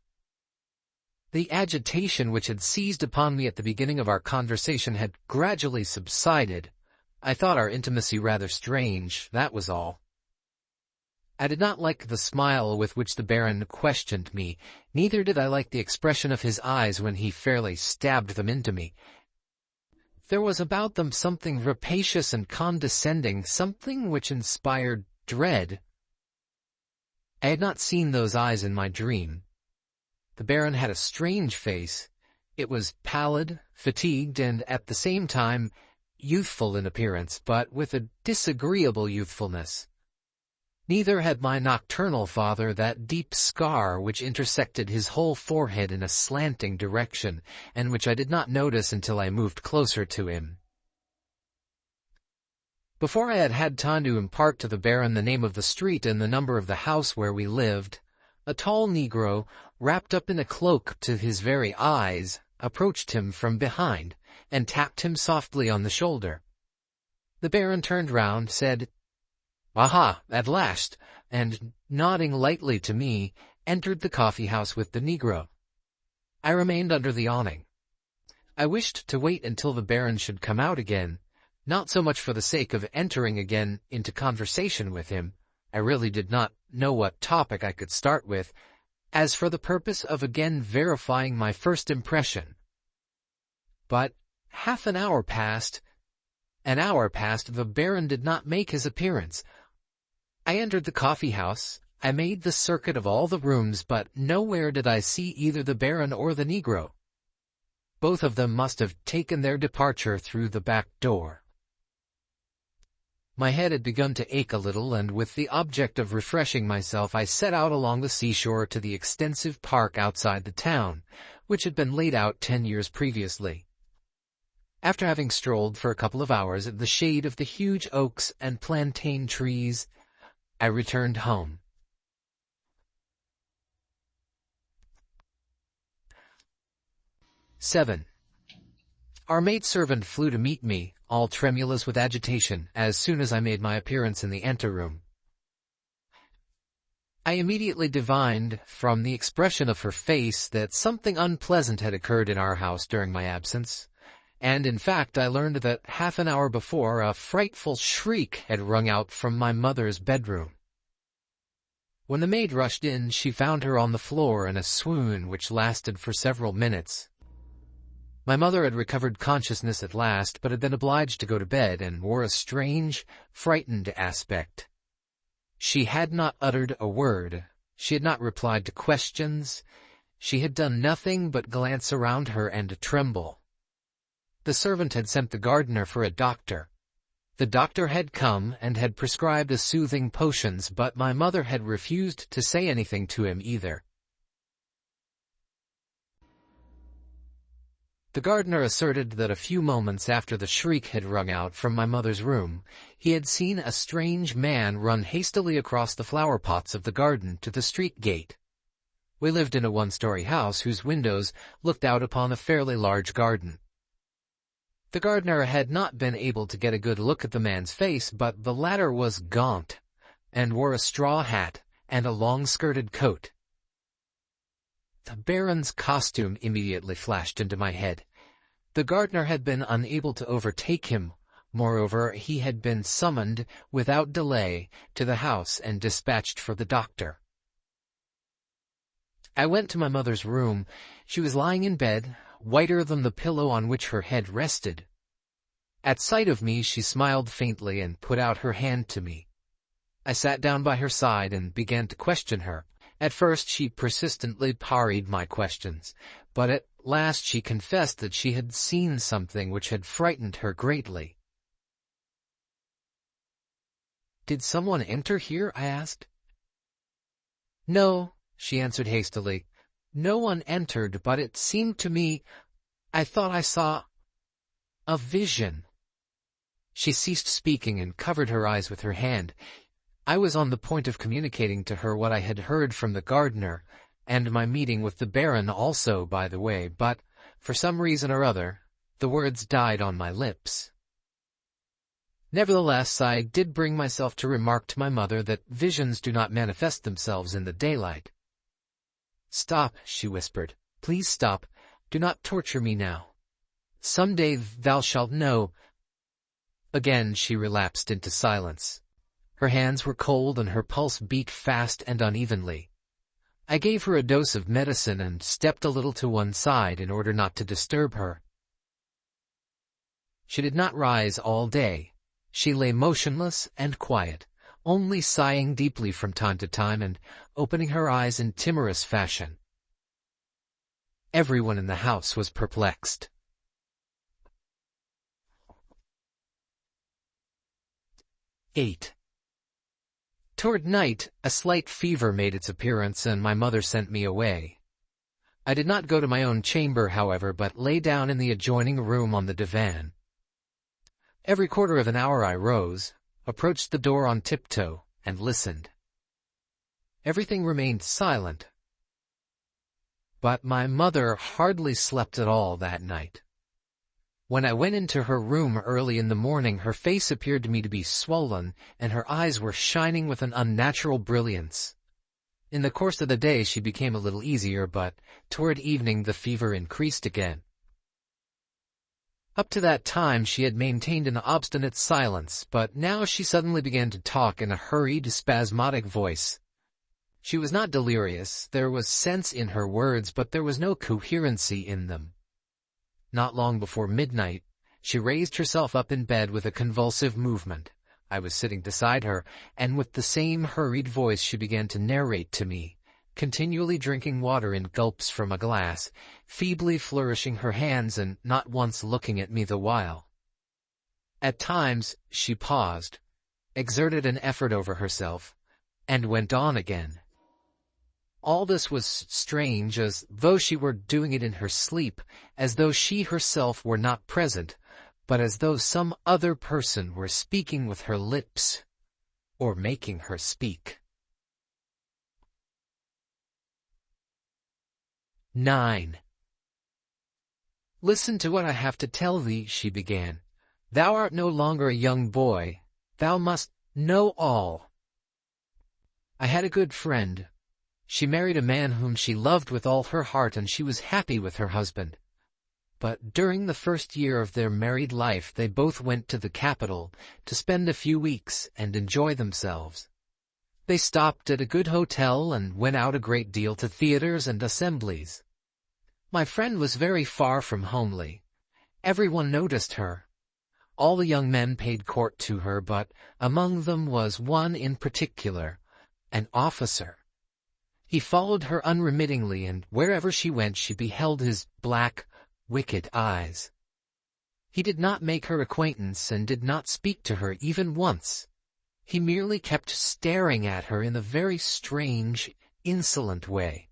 The agitation which had seized upon me at the beginning of our conversation had gradually subsided. I thought our intimacy rather strange, that was all. I did not like the smile with which the Baron questioned me, neither did I like the expression of his eyes when he fairly stabbed them into me. There was about them something rapacious and condescending, something which inspired dread. I had not seen those eyes in my dream. The Baron had a strange face. It was pallid, fatigued, and at the same time youthful in appearance, but with a disagreeable youthfulness. Neither had my nocturnal father that deep scar which intersected his whole forehead in a slanting direction, and which I did not notice until I moved closer to him. Before I had had time to impart to the Baron the name of the street and the number of the house where we lived, a tall Negro, wrapped up in a cloak to his very eyes, approached him from behind, and tapped him softly on the shoulder. The Baron turned round, said, "Aha, at last," and, nodding lightly to me, entered the coffee-house with the Negro. I remained under the awning. I wished to wait until the Baron should come out again, not so much for the sake of entering again into conversation with him, I really did not know what topic I could start with, as for the purpose of again verifying my first impression. But half an hour passed. The Baron did not make his appearance. I entered the coffee-house. I made the circuit of all the rooms, but nowhere did I see either the Baron or the Negro. Both of them must have taken their departure through the back door. My head had begun to ache a little, and with the object of refreshing myself I set out along the seashore to the extensive park outside the town, which had been laid out 10 years previously. After having strolled for a couple of hours in the shade of the huge oaks and plantain trees, I returned home. 7. Our maidservant flew to meet me, all tremulous with agitation, as soon as I made my appearance in the anteroom. I immediately divined, from the expression of her face, that something unpleasant had occurred in our house during my absence, and in fact I learned that half an hour before a frightful shriek had rung out from my mother's bedroom. When the maid rushed in, she found her on the floor in a swoon which lasted for several minutes. My mother had recovered consciousness at last, but had been obliged to go to bed, and wore a strange, frightened aspect. She had not uttered a word. She had not replied to questions. She had done nothing but glance around her and tremble. The servant had sent the gardener for a doctor. The doctor had come and had prescribed a soothing potions, but my mother had refused to say anything to him either. The gardener asserted that a few moments after the shriek had rung out from my mother's room, he had seen a strange man run hastily across the flower pots of the garden to the street gate. We lived in a one-story house whose windows looked out upon a fairly large garden. The gardener had not been able to get a good look at the man's face, but the latter was gaunt, and wore a straw hat and a long-skirted coat. The Baron's costume immediately flashed into my head. The gardener had been unable to overtake him. Moreover, he had been summoned without delay to the house and dispatched for the doctor. I went to my mother's room. She was lying in bed, whiter than the pillow on which her head rested. At sight of me, she smiled faintly and put out her hand to me. I sat down by her side and began to question her. At first she persistently parried my questions, but at last she confessed that she had seen something which had frightened her greatly. "Did someone enter here?" I asked. "No," she answered hastily. "No one entered, but it seemed to me, I thought I saw a vision." She ceased speaking and covered her eyes with her hand. I was on the point of communicating to her what I had heard from the gardener, and my meeting with the Baron also, by the way, but, for some reason or other, the words died on my lips. Nevertheless, I did bring myself to remark to my mother that visions do not manifest themselves in the daylight. "Stop," she whispered. "Please stop. Do not torture me now. Some day thou shalt know." Again she relapsed into silence. Her hands were cold and her pulse beat fast and unevenly. I gave her a dose of medicine and stepped a little to one side in order not to disturb her. She did not rise all day. She lay motionless and quiet, only sighing deeply from time to time and opening her eyes in timorous fashion. Everyone in the house was perplexed. 8. Toward night, a slight fever made its appearance, and my mother sent me away. I did not go to my own chamber, however, but lay down in the adjoining room on the divan. Every quarter of an hour I rose, approached the door on tiptoe, and listened. Everything remained silent. But my mother hardly slept at all that night. When I went into her room early in the morning, her face appeared to me to be swollen, and her eyes were shining with an unnatural brilliance. In the course of the day she became a little easier, but toward evening the fever increased again. Up to that time she had maintained an obstinate silence, but now she suddenly began to talk in a hurried, spasmodic voice. She was not delirious, there was sense in her words, but there was no coherency in them. Not long before midnight, she raised herself up in bed with a convulsive movement. I was sitting beside her, and with the same hurried voice she began to narrate to me, continually drinking water in gulps from a glass, feebly flourishing her hands and not once looking at me the while. At times she paused, exerted an effort over herself, and went on again. All this was strange, as though she were doing it in her sleep, as though she herself were not present, but as though some other person were speaking with her lips, or making her speak. 9. "Listen to what I have to tell thee," she began. "Thou art no longer a young boy. Thou must know all. I had a good friend. She married a man whom she loved with all her heart, and she was happy with her husband. But during the first year of their married life they both went to the capital to spend a few weeks and enjoy themselves. They stopped at a good hotel and went out a great deal to theaters and assemblies. My friend was very far from homely. Everyone noticed her. All the young men paid court to her, but among them was one in particular, an officer. He followed her unremittingly, and wherever she went she beheld his black, wicked eyes. He did not make her acquaintance and did not speak to her even once. He merely kept staring at her in a very strange, insolent way.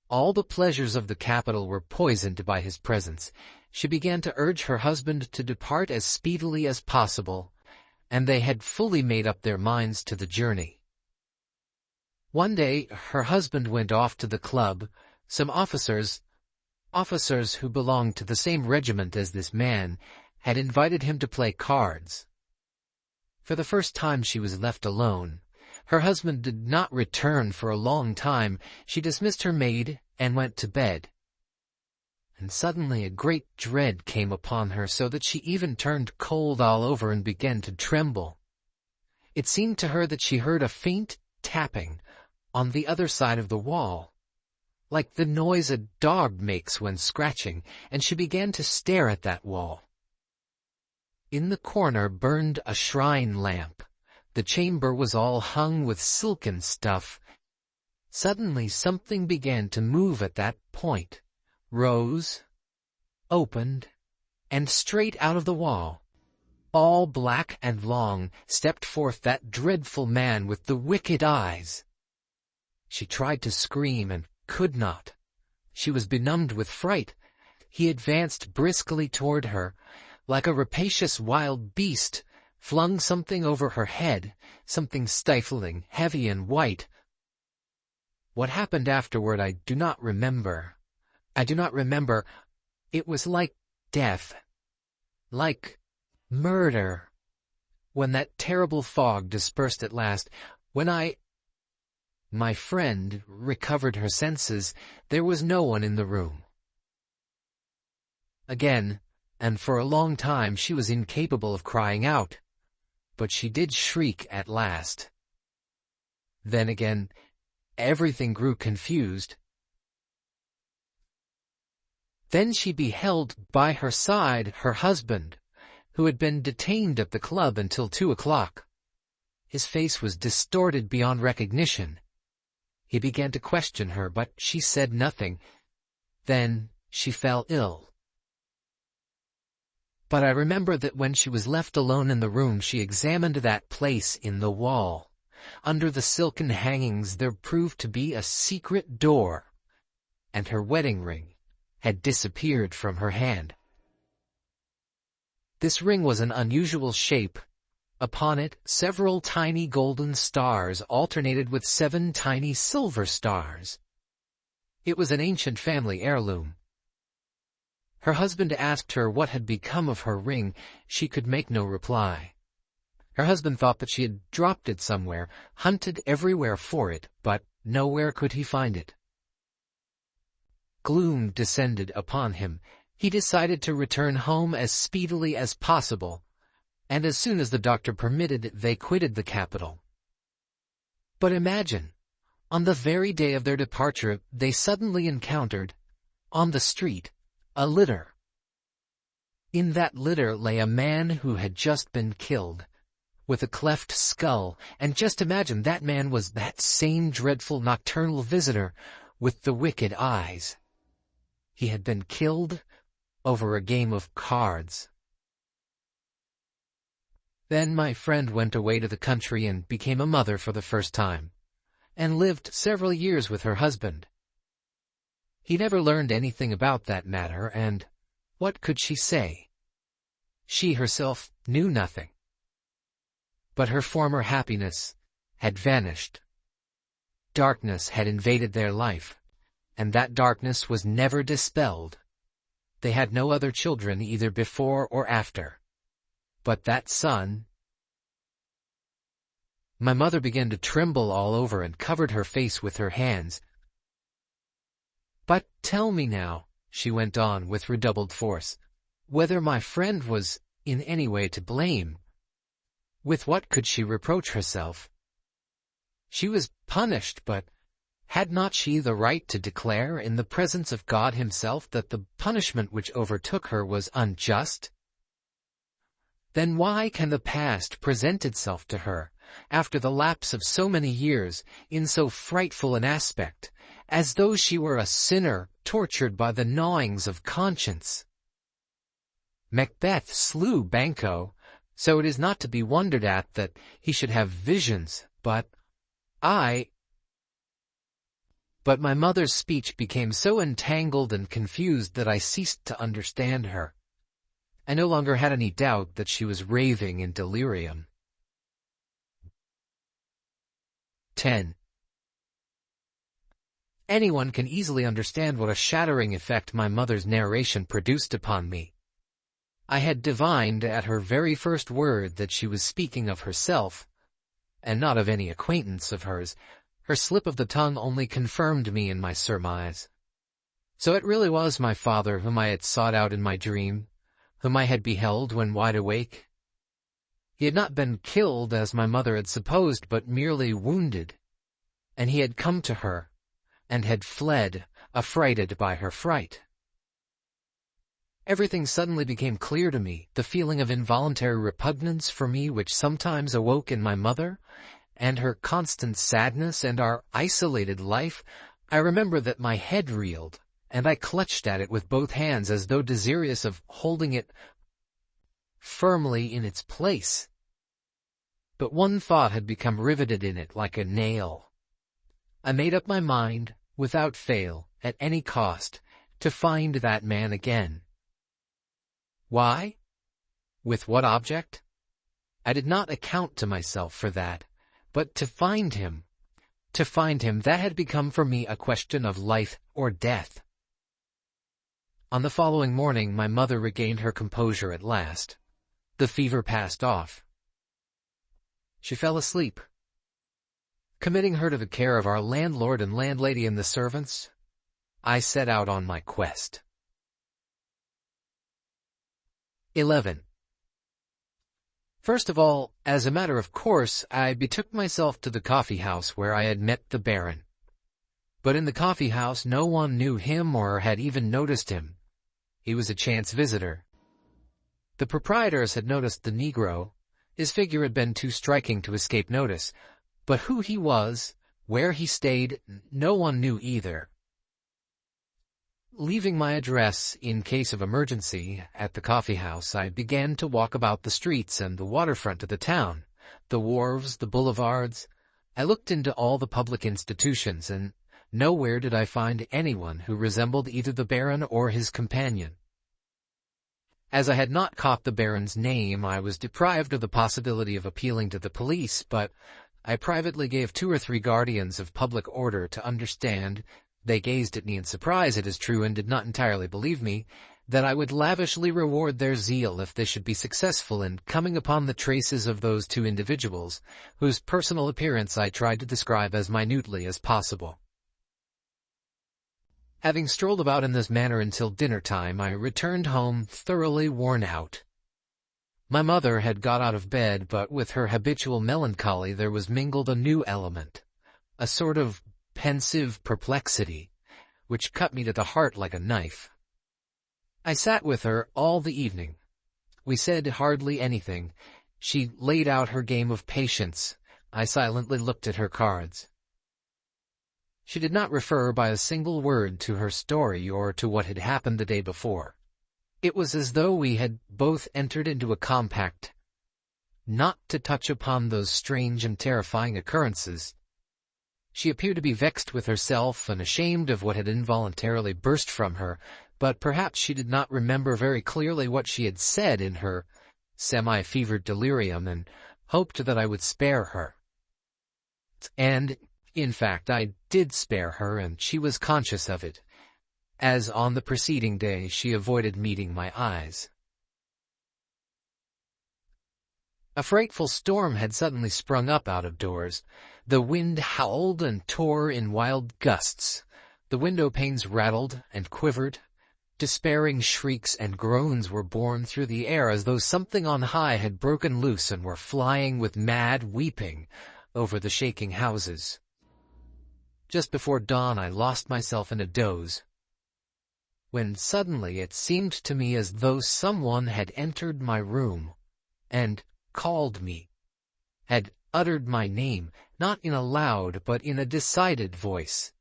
All the pleasures of the capital were poisoned by his presence. She began to urge her husband to depart as speedily as possible, and they had fully made up their minds to the journey. One day her husband went off to the club. Some officers who belonged to the same regiment as this man, had invited him to play cards. For the first time she was left alone. Her husband did not return for a long time. She dismissed her maid and went to bed. And suddenly a great dread came upon her, so that she even turned cold all over and began to tremble. It seemed to her that she heard a faint tapping on the other side of the wall, like the noise a dog makes when scratching, and she began to stare at that wall. In the corner burned a shrine lamp. The chamber was all hung with silken stuff. Suddenly something began to move at that point, rose, opened, and straight out of the wall, all black and long, stepped forth that dreadful man with the wicked eyes. She tried to scream and could not. She was benumbed with fright. He advanced briskly toward her, like a rapacious wild beast, flung something over her head, something stifling, heavy and white. What happened afterward I do not remember. It was like death, like murder. When that terrible fog dispersed at last, my friend recovered her senses, there was no one in the room. Again, and for a long time, she was incapable of crying out, but she did shriek at last. Then again, everything grew confused. Then she beheld by her side her husband, who had been detained at the club until 2 o'clock. His face was distorted beyond recognition. He began to question her, but she said nothing. Then she fell ill. But I remember that when she was left alone in the room, she examined that place in the wall. Under the silken hangings there proved to be a secret door, and her wedding ring had disappeared from her hand. This ring was an unusual shape. Upon it, several tiny golden stars alternated with 7 tiny silver stars. It was an ancient family heirloom. Her husband asked her what had become of her ring. She could make no reply. Her husband thought that she had dropped it somewhere, hunted everywhere for it, but nowhere could he find it. Gloom descended upon him, He decided to return home as speedily as possible, and as soon as the doctor permitted it, they quitted the capital. But imagine, on the very day of their departure, they suddenly encountered, on the street, a litter. In that litter lay a man who had just been killed, with a cleft skull, and just imagine that man was that same dreadful nocturnal visitor with the wicked eyes. He had been killed over a game of cards. Then my friend went away to the country and became a mother for the first time, and lived several years with her husband. He never learned anything about that matter, and what could she say? She herself knew nothing. But her former happiness had vanished. Darkness had invaded their life, and that darkness was never dispelled. They had no other children either before or after. But that son... My mother began to tremble all over and covered her face with her hands. "But tell me now," she went on with redoubled force, "whether my friend was in any way to blame. With what could she reproach herself? She was punished, but had not she the right to declare in the presence of God himself that the punishment which overtook her was unjust? Then why can the past present itself to her, after the lapse of so many years, in so frightful an aspect, as though she were a sinner tortured by the gnawings of conscience? Macbeth slew Banquo, so it is not to be wondered at that he should have visions, but my mother's speech became so entangled and confused that I ceased to understand her. I no longer had any doubt that she was raving in delirium. 10. Anyone can easily understand what a shattering effect my mother's narration produced upon me. I had divined at her very first word that she was speaking of herself, and not of any acquaintance of hers. Her slip of the tongue only confirmed me in my surmise. So it really was my father whom I had sought out in my dream, whom I had beheld when wide awake. He had not been killed, as my mother had supposed, but merely wounded, and he had come to her, and had fled, affrighted by her fright. Everything suddenly became clear to me, the feeling of involuntary repugnance for me which sometimes awoke in my mother, and her constant sadness, and our isolated life. I remember that my head reeled, and I clutched at it with both hands as though desirous of holding it firmly in its place. But one thought had become riveted in it like a nail. I made up my mind, without fail, at any cost, to find that man again. Why? With what object? I did not account to myself for that, but to find him, that had become for me a question of life or death. On the following morning my mother regained her composure at last. The fever passed off. She fell asleep. Committing her to the care of our landlord and landlady and the servants, I set out on my quest. 11. First of all, as a matter of course, I betook myself to the coffee-house where I had met the Baron. But in the coffee-house no one knew him or had even noticed him. He was a chance visitor. The proprietors had noticed the Negro. His figure had been too striking to escape notice, but who he was, where he stayed, no one knew either. Leaving my address, in case of emergency, at the coffee-house, I began to walk about the streets and the waterfront of the town, the wharves, the boulevards. I looked into all the public institutions, and nowhere did I find anyone who resembled either the Baron or his companion. As I had not caught the Baron's name, I was deprived of the possibility of appealing to the police, but I privately gave 2 or 3 guardians of public order to understand. They gazed at me in surprise, it is true, and did not entirely believe me, that I would lavishly reward their zeal if they should be successful in coming upon the traces of those 2 individuals, whose personal appearance I tried to describe as minutely as possible. Having strolled about in this manner until dinner-time, I returned home thoroughly worn out. My mother had got out of bed, but with her habitual melancholy there was mingled a new element, a sort of pensive perplexity, which cut me to the heart like a knife. I sat with her all the evening. We said hardly anything. She laid out her game of patience. I silently looked at her cards. She did not refer by a single word to her story or to what had happened the day before. It was as though we had both entered into a compact not to touch upon those strange and terrifying occurrences. She appeared to be vexed with herself and ashamed of what had involuntarily burst from her, but perhaps she did not remember very clearly what she had said in her semi-fevered delirium, and hoped that I would spare her. And, in fact, I did spare her, and she was conscious of it, as on the preceding day she avoided meeting my eyes. A frightful storm had suddenly sprung up out of doors. The wind howled and tore in wild gusts. The window panes rattled and quivered. Despairing shrieks and groans were borne through the air as though something on high had broken loose and were flying with mad weeping over the shaking houses. Just before dawn I lost myself in a doze, when suddenly it seemed to me as though someone had entered my room and called me, had uttered my name, not in a loud but in a decided voice.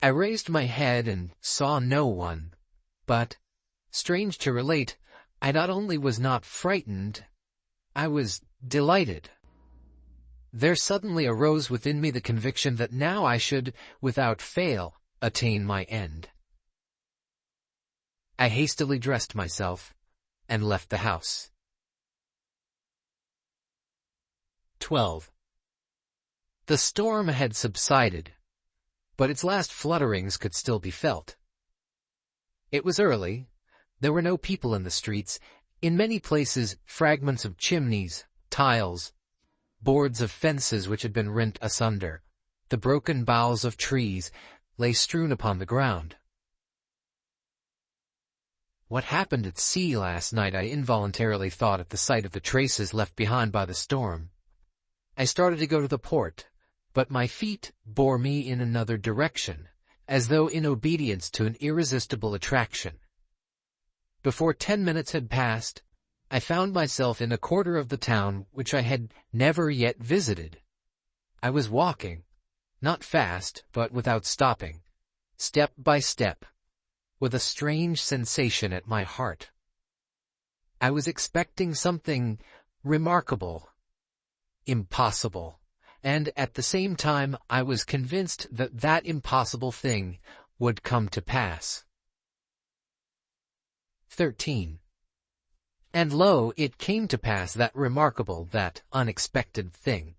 I raised my head and saw no one, but, strange to relate, I not only was not frightened, I was delighted. There suddenly arose within me the conviction that now I should, without fail, attain my end. I hastily dressed myself and left the house. 12. The storm had subsided, but its last flutterings could still be felt. It was early. There were no people in the streets. In many places, fragments of chimneys, tiles, boards of fences which had been rent asunder, the broken boughs of trees, lay strewn upon the ground. What happened at sea last night I involuntarily thought at the sight of the traces left behind by the storm. I started to go to the port, but my feet bore me in another direction, as though in obedience to an irresistible attraction. Before 10 minutes had passed, I found myself in a quarter of the town which I had never yet visited. I was walking, not fast, but without stopping, step by step, with a strange sensation at my heart. I was expecting something remarkable, impossible, and at the same time I was convinced that that impossible thing would come to pass. 13. And lo, it came to pass, that remarkable, that unexpected thing.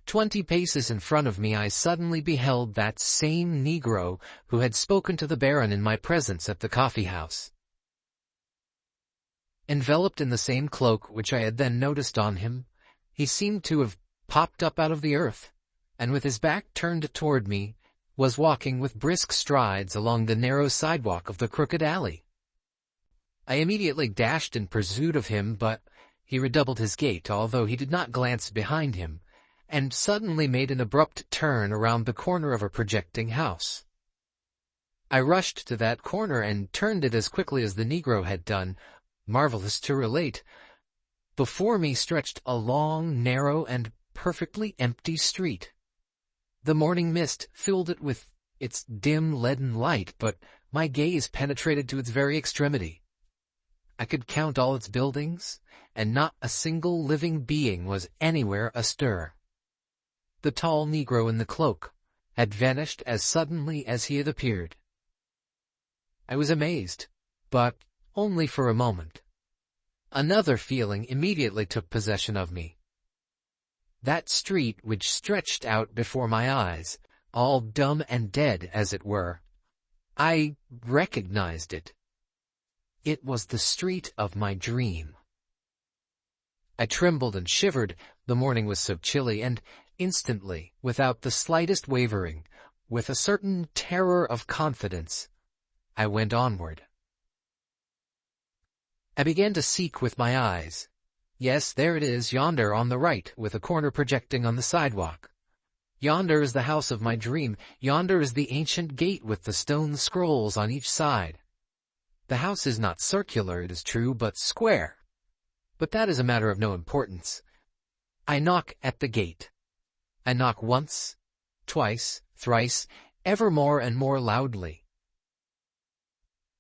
20 paces in front of me I suddenly beheld that same Negro who had spoken to the Baron in my presence at the coffee-house. Enveloped in the same cloak which I had then noticed on him, he seemed to have popped up out of the earth, and with his back turned toward me, was walking with brisk strides along the narrow sidewalk of the crooked alley. I immediately dashed in pursuit of him, but he redoubled his gait, although he did not glance behind him, and suddenly made an abrupt turn around the corner of a projecting house. I rushed to that corner and turned it as quickly as the Negro had done. Marvelous to relate, before me stretched a long, narrow, and perfectly empty street. The morning mist filled it with its dim leaden light, but my gaze penetrated to its very extremity. I could count all its buildings, and not a single living being was anywhere astir. The tall Negro in the cloak had vanished as suddenly as he had appeared. I was amazed, but only for a moment. Another feeling immediately took possession of me. That street which stretched out before my eyes, all dumb and dead as it were, I recognized it. It was the street of my dream. I trembled and shivered, the morning was so chilly, and instantly, without the slightest wavering, With a certain terror of confidence, I went onward. I began to seek with my eyes. Yes, there it is, yonder on the right, with a corner projecting on the sidewalk. Yonder is the house of my dream. Yonder is the ancient gate with the stone scrolls on each side. The house is not circular, it is true, but square. But that is a matter of no importance. I knock at the gate. I knock once, twice, thrice, ever more and more loudly.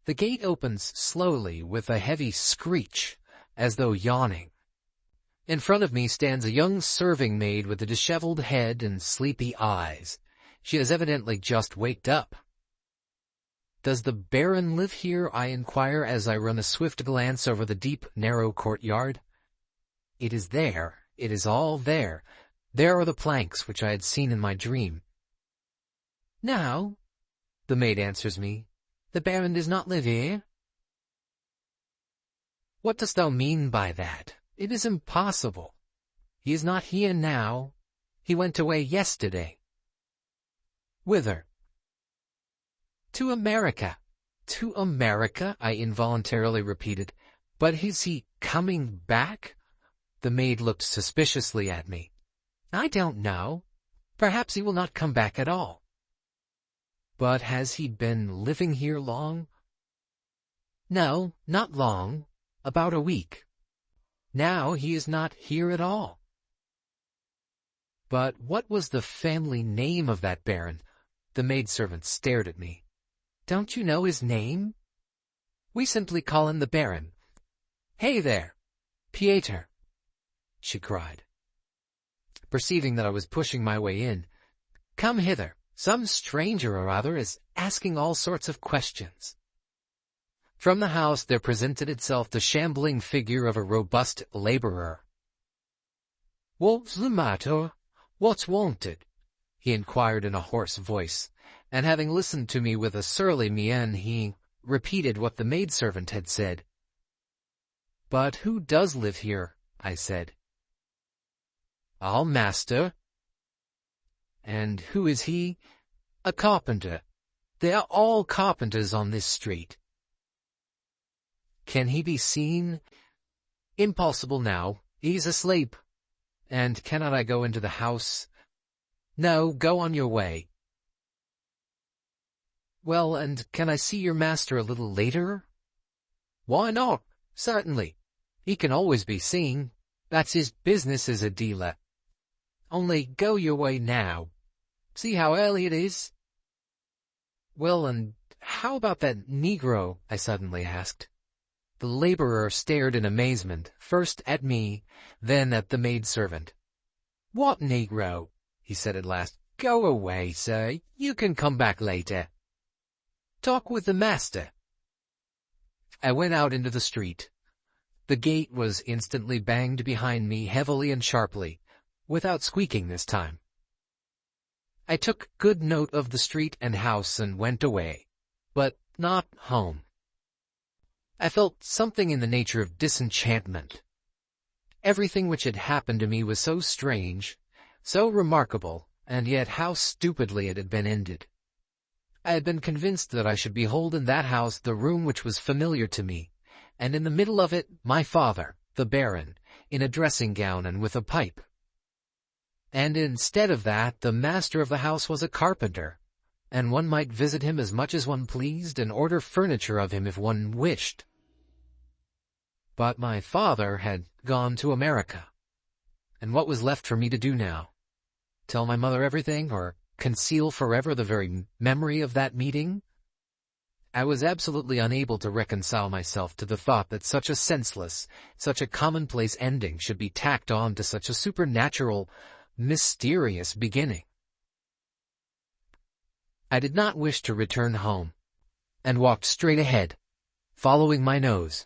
The gate opens slowly with a heavy screech, as though yawning. In front of me stands a young serving maid with a disheveled head and sleepy eyes. She has evidently just waked up. "Does the Baron live here?" I inquire as I run a swift glance over the deep, narrow courtyard. It is there. It is all there. There are the planks which I had seen in my dream. "No," the maid answers me, "the Baron does not live here." "What dost thou mean by that? It is impossible. He is not here now. He went away yesterday." "Whither?" "To America." "To America?" I involuntarily repeated. "But is he coming back?" The maid looked suspiciously at me. "I don't know. Perhaps he will not come back at all." "But has he been living here long?" "No, not long. About a week. Now he is not here at all." "But what was the family name of that Baron?" The maidservant stared at me. "Don't you know his name?" "We simply call him the Baron." "Hey there, Pieter!" she cried. Perceiving that I was pushing my way in, "Come hither. Some stranger or other is asking all sorts of questions." From the house there presented itself the shambling figure of a robust laborer. "What's the matter? What's wanted?" he inquired in a hoarse voice, and having listened to me with a surly mien, he repeated what the maidservant had said. "But who does live here?" I said. "Our master." "And who is he?" "A carpenter. They are all carpenters on this street." "Can he be seen?" "Impossible now. He's asleep." "And cannot I go into the house?" "No, go on your way." "Well, and can I see your master a little later?" "Why not? Certainly. He can always be seen. That's his business as a dealer. Only go your way now. See how early it is." "Well, and how about that Negro?" I suddenly asked. The laborer stared in amazement, first at me, then at the maidservant. "What Negro?" he said at last. "Go away, sir. You can come back later. Talk with the master." I went out into the street. The gate was instantly banged behind me heavily and sharply, without squeaking this time. I took good note of the street and house and went away, but not home. I felt something in the nature of disenchantment. Everything which had happened to me was so strange, so remarkable, and yet how stupidly it had been ended. I had been convinced that I should behold in that house the room which was familiar to me, and in the middle of it my father, the Baron, in a dressing-gown and with a pipe. And instead of that, the master of the house was a carpenter, and one might visit him as much as one pleased and order furniture of him if one wished. But my father had gone to America, and what was left for me to do now? Tell my mother everything, or conceal forever the very memory of that meeting? I was absolutely unable to reconcile myself to the thought that such a senseless, such a commonplace ending should be tacked on to such a supernatural, mysterious beginning. I did not wish to return home, and walked straight ahead, following my nose,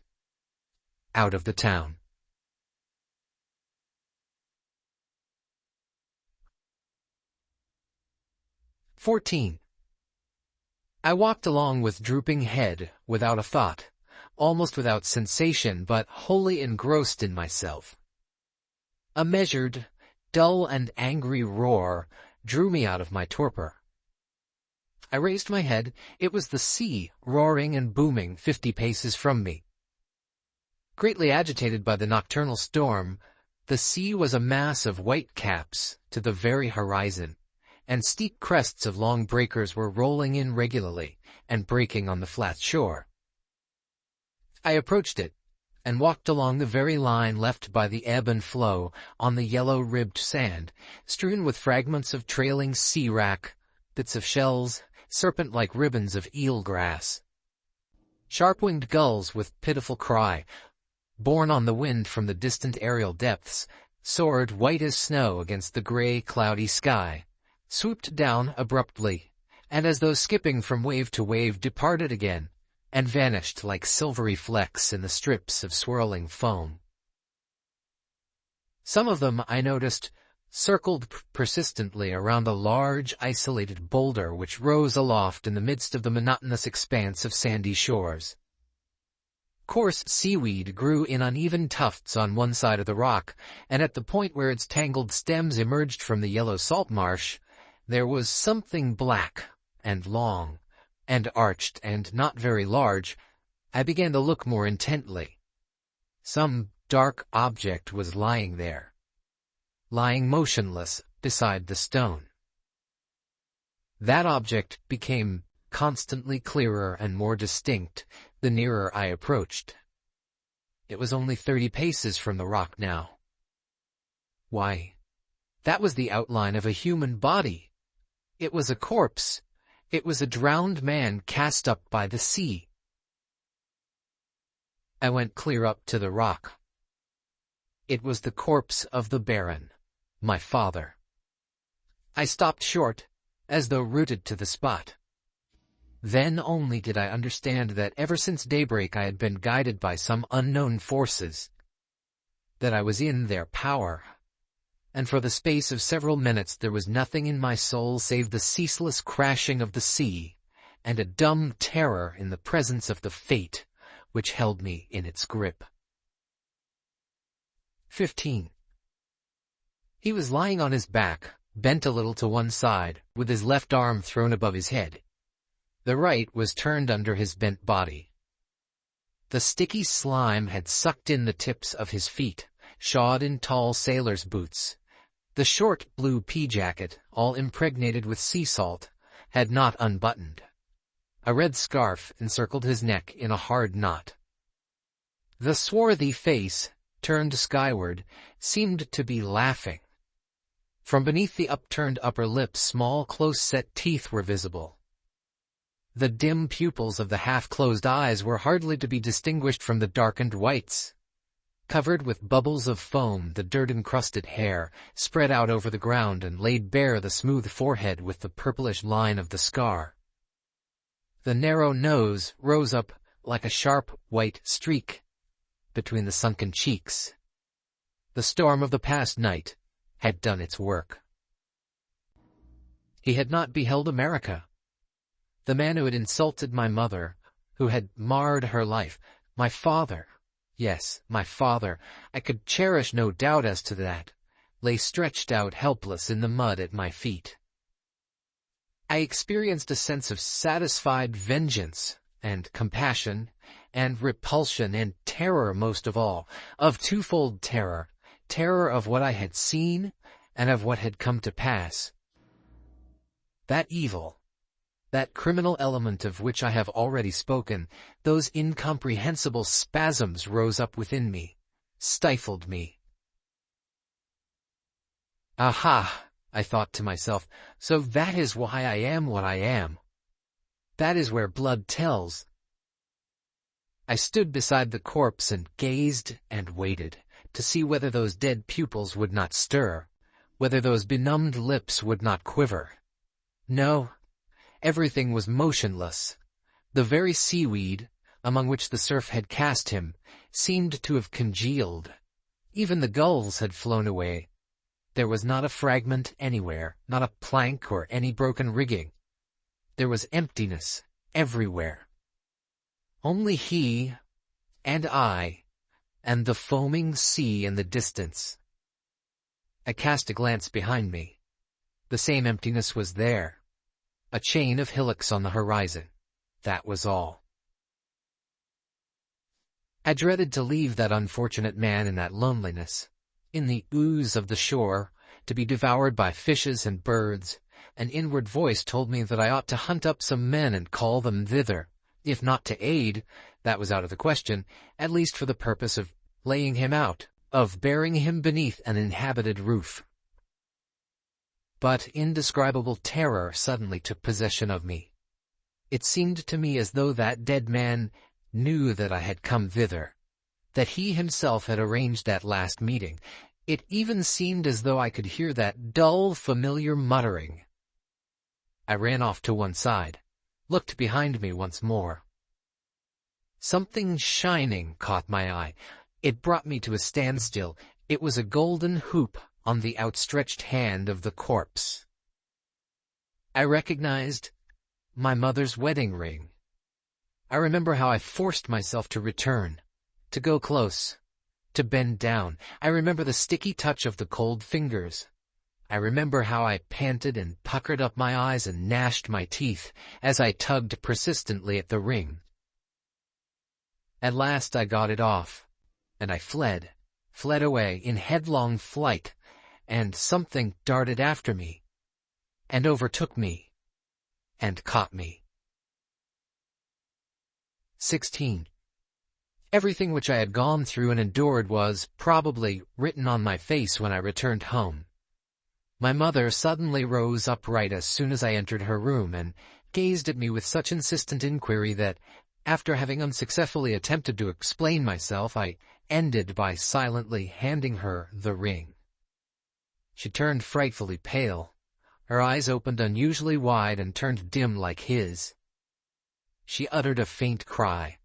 out of the town. "14. I walked along with drooping head, without a thought, almost without sensation, but wholly engrossed in myself. A measured, dull and angry roar drew me out of my torpor. I raised my head. It was the sea, roaring and booming 50 paces from me. Greatly agitated by the nocturnal storm, the sea was a mass of white caps to the very horizon, and steep crests of long breakers were rolling in regularly and breaking on the flat shore. I approached it, and walked along the very line left by the ebb and flow on the yellow-ribbed sand, strewn with fragments of trailing sea-wrack, bits of shells, serpent-like ribbons of eel-grass. Sharp-winged gulls with pitiful cry, borne on the wind from the distant aerial depths, soared white as snow against the grey, cloudy sky, swooped down abruptly, and as though skipping from wave to wave departed again, and vanished like silvery flecks in the strips of swirling foam. Some of them, I noticed, circled persistently around a large, isolated boulder which rose aloft in the midst of the monotonous expanse of sandy shores. Coarse seaweed grew in uneven tufts on one side of the rock, and at the point where its tangled stems emerged from the yellow salt marsh, there was something black and long, and arched and not very large. I began to look more intently. Some dark object was lying there, lying motionless beside the stone. That object became constantly clearer and more distinct the nearer I approached. It was only 30 paces from the rock now. Why, that was the outline of a human body. It was a corpse. It was a drowned man cast up by the sea. I went clear up to the rock. It was the corpse of the Baron, my father. I stopped short, as though rooted to the spot. Then only did I understand that ever since daybreak I had been guided by some unknown forces, that I was in their power, and for the space of several minutes there was nothing in my soul save the ceaseless crashing of the sea, and a dumb terror in the presence of the fate which held me in its grip. 15. He was lying on his back, bent a little to one side, with his left arm thrown above his head. The right was turned under his bent body. The sticky slime had sucked in the tips of his feet, shod in tall sailor's boots. The short blue pea-jacket, all impregnated with sea salt, had not unbuttoned. A red scarf encircled his neck in a hard knot. The swarthy face, turned skyward, seemed to be laughing. From beneath the upturned upper lip small close-set teeth were visible. The dim pupils of the half-closed eyes were hardly to be distinguished from the darkened whites. Covered with bubbles of foam, the dirt-encrusted hair spread out over the ground and laid bare the smooth forehead with the purplish line of the scar. The narrow nose rose up like a sharp white streak between the sunken cheeks. The storm of the past night had done its work. He had not beheld America. The man who had insulted my mother, who had marred her life, my father, yes, my father, I could cherish no doubt as to that, lay stretched out helpless in the mud at my feet. I experienced a sense of satisfied vengeance, and compassion, and repulsion, and terror most of all, of twofold terror, terror of what I had seen, and of what had come to pass. That evil, that criminal element of which I have already spoken, those incomprehensible spasms rose up within me, stifled me. Aha, I thought to myself, so that is why I am what I am. That is where blood tells. I stood beside the corpse and gazed and waited to see whether those dead pupils would not stir, whether those benumbed lips would not quiver. No, everything was motionless. The very seaweed, among which the surf had cast him, seemed to have congealed. Even the gulls had flown away. There was not a fragment anywhere, not a plank or any broken rigging. There was emptiness everywhere. Only he, and I, and the foaming sea in the distance. I cast a glance behind me. The same emptiness was there. A chain of hillocks on the horizon. That was all. I dreaded to leave that unfortunate man in that loneliness, in the ooze of the shore, to be devoured by fishes and birds. An inward voice told me that I ought to hunt up some men and call them thither, if not to aid, that was out of the question, at least for the purpose of laying him out, of burying him beneath an inhabited roof. But indescribable terror suddenly took possession of me. It seemed to me as though that dead man knew that I had come thither, that he himself had arranged that last meeting. It even seemed as though I could hear that dull, familiar muttering. I ran off to one side, looked behind me once more. Something shining caught my eye. It brought me to a standstill. It was a golden hoop on the outstretched hand of the corpse. I recognized my mother's wedding ring. I remember how I forced myself to return, to go close, to bend down. I remember the sticky touch of the cold fingers. I remember how I panted and puckered up my eyes and gnashed my teeth as I tugged persistently at the ring. At last I got it off, and I fled away in headlong flight, and something darted after me, and overtook me, and caught me. 16. Everything which I had gone through and endured was, probably, written on my face when I returned home. My mother suddenly rose upright as soon as I entered her room, and gazed at me with such insistent inquiry that, after having unsuccessfully attempted to explain myself, I ended by silently handing her the ring. She turned frightfully pale. Her eyes opened unusually wide and turned dim like his. She uttered a faint cry,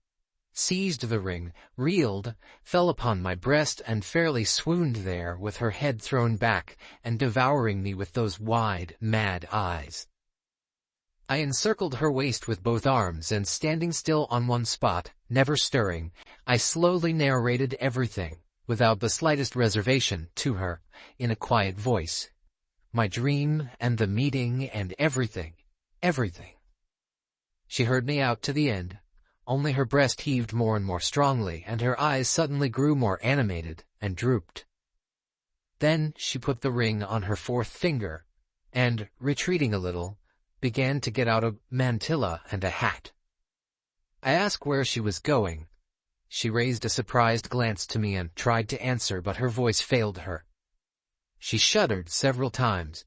seized the ring, reeled, fell upon my breast, and fairly swooned there, with her head thrown back, and devouring me with those wide, mad eyes. I encircled her waist with both arms, and standing still on one spot, never stirring, I slowly narrated everything, without the slightest reservation, to her, in a quiet voice. My dream, and the meeting, and everything. She heard me out to the end, only her breast heaved more and more strongly, and her eyes suddenly grew more animated, and drooped. Then she put the ring on her fourth finger, and, retreating a little, began to get out a mantilla and a hat. I asked where she was going. She raised a surprised glance to me and tried to answer, but her voice failed her. She shuddered several times,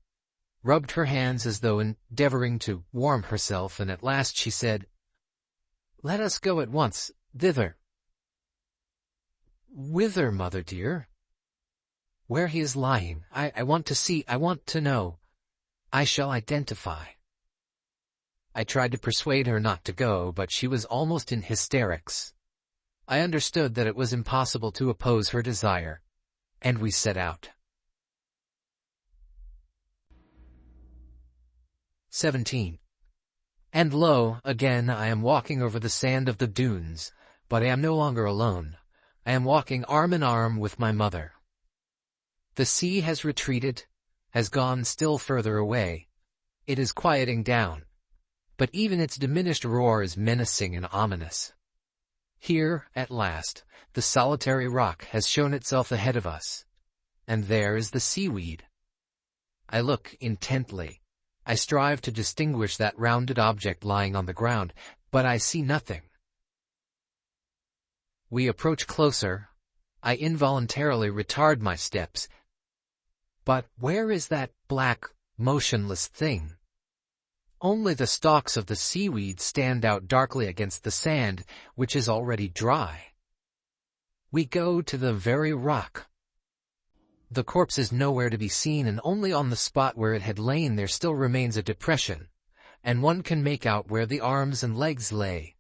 rubbed her hands as though endeavoring to warm herself, and at last she said, "Let us go at once, thither." "Whither, mother dear?" "Where he is lying. I want to see, I want to know. I shall identify." I tried to persuade her not to go, but she was almost in hysterics. I understood that it was impossible to oppose her desire, and we set out. 17. And lo, again I am walking over the sand of the dunes, but I am no longer alone. I am walking arm in arm with my mother. The sea has retreated, has gone still further away. It is quieting down, but even its diminished roar is menacing and ominous. Here, at last, the solitary rock has shown itself ahead of us, and there is the seaweed. I look intently. I strive to distinguish that rounded object lying on the ground, but I see nothing. We approach closer. I involuntarily retard my steps. But where is that black, motionless thing? Only the stalks of the seaweed stand out darkly against the sand, which is already dry. We go to the very rock. The corpse is nowhere to be seen, and only on the spot where it had lain there still remains a depression, and one can make out where the arms and legs lay.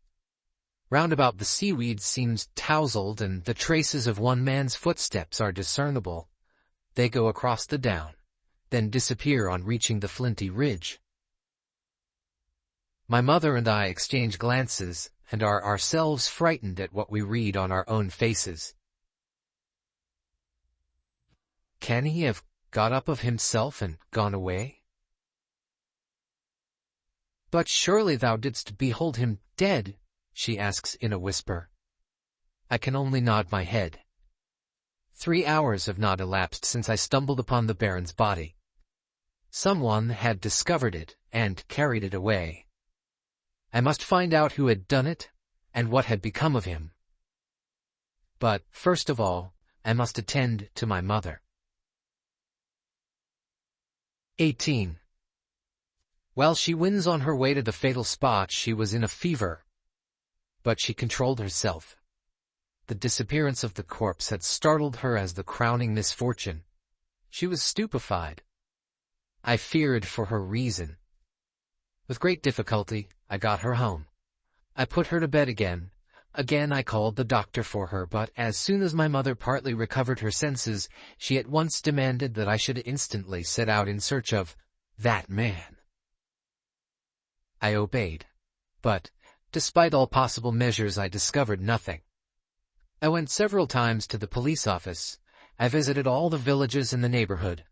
Round about the seaweed seems tousled, and the traces of one man's footsteps are discernible. They go across the down, then disappear on reaching the flinty ridge. My mother and I exchange glances, and are ourselves frightened at what we read on our own faces. Can he have got up of himself and gone away? "But surely thou didst behold him dead?" she asks in a whisper. I can only nod my head. 3 hours have not elapsed since I stumbled upon the Baron's body. Someone had discovered it and carried it away. I must find out who had done it and what had become of him. But first of all, I must attend to my mother. 18. While she wins on her way to the fatal spot, she was in a fever. But she controlled herself. The disappearance of the corpse had startled her as the crowning misfortune. She was stupefied. I feared for her reason. With great difficulty, I got her home. I put her to bed again. Again I called the doctor for her, but as soon as my mother partly recovered her senses, she at once demanded that I should instantly set out in search of that man. I obeyed, but, despite all possible measures, I discovered nothing. I went several times to the police office. I visited all the villages in the neighborhood.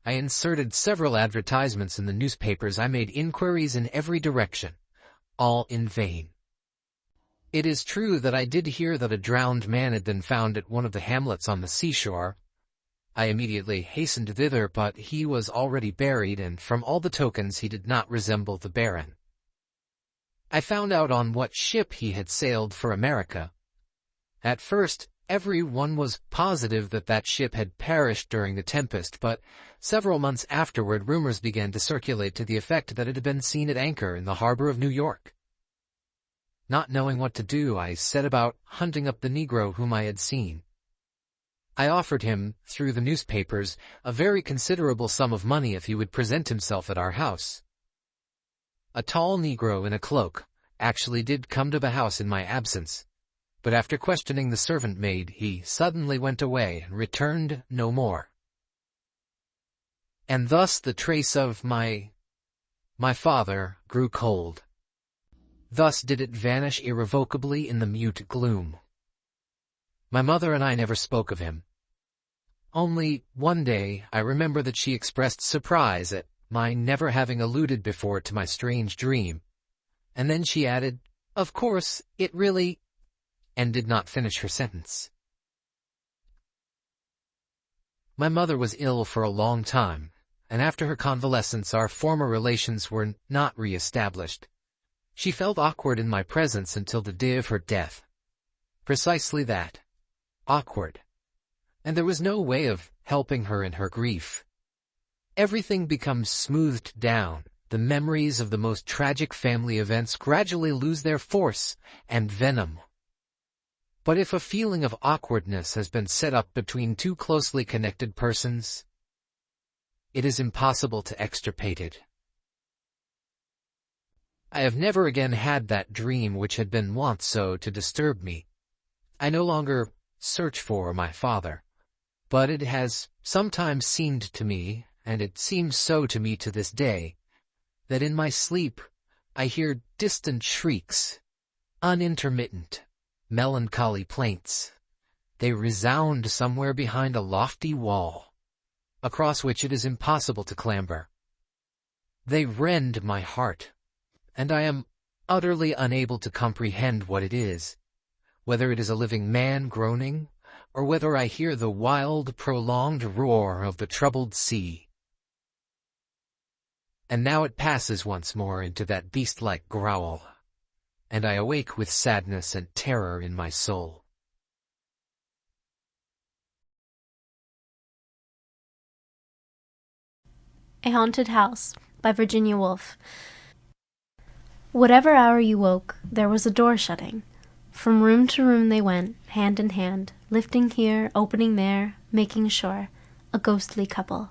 I inserted several advertisements in the newspapers. I made inquiries in every direction, all in vain. It is true that I did hear that a drowned man had been found at one of the hamlets on the seashore. I immediately hastened thither, but he was already buried, and from all the tokens he did not resemble the Baron. I found out on what ship he had sailed for America. At first, every one was positive that that ship had perished during the tempest, but several months afterward rumors began to circulate to the effect that it had been seen at anchor in the harbor of New York. Not knowing what to do, I set about hunting up the Negro whom I had seen. I offered him, through the newspapers, a very considerable sum of money if he would present himself at our house. A tall Negro in a cloak actually did come to the house in my absence, but after questioning the servant maid, he suddenly went away and returned no more. And thus the trace of my father grew cold. Thus did it vanish irrevocably in the mute gloom. My mother and I never spoke of him. Only one day I remember that she expressed surprise at my never having alluded before to my strange dream, and then she added, "Of course, it really—" and did not finish her sentence. My mother was ill for a long time, and after her convalescence our former relations were not re-established. She felt awkward in my presence until the day of her death. Precisely that. Awkward. And there was no way of helping her in her grief. Everything becomes smoothed down. The memories of the most tragic family events gradually lose their force and venom. But if a feeling of awkwardness has been set up between two closely connected persons, it is impossible to extirpate it. I have never again had that dream which had been wont so to disturb me. I no longer search for my father, but it has sometimes seemed to me, and it seems so to me to this day, that in my sleep I hear distant shrieks, unintermittent, melancholy plaints. They resound somewhere behind a lofty wall, across which it is impossible to clamber. They rend my heart, and I am utterly unable to comprehend what it is, whether it is a living man groaning, or whether I hear the wild, prolonged roar of the troubled sea. And now it passes once more into that beast-like growl, and I awake with sadness and terror in my soul. A Haunted House by Virginia Woolf. Whatever hour you woke, there was a door shutting. From room to room they went, hand in hand, lifting here, opening there, making sure. A ghostly couple.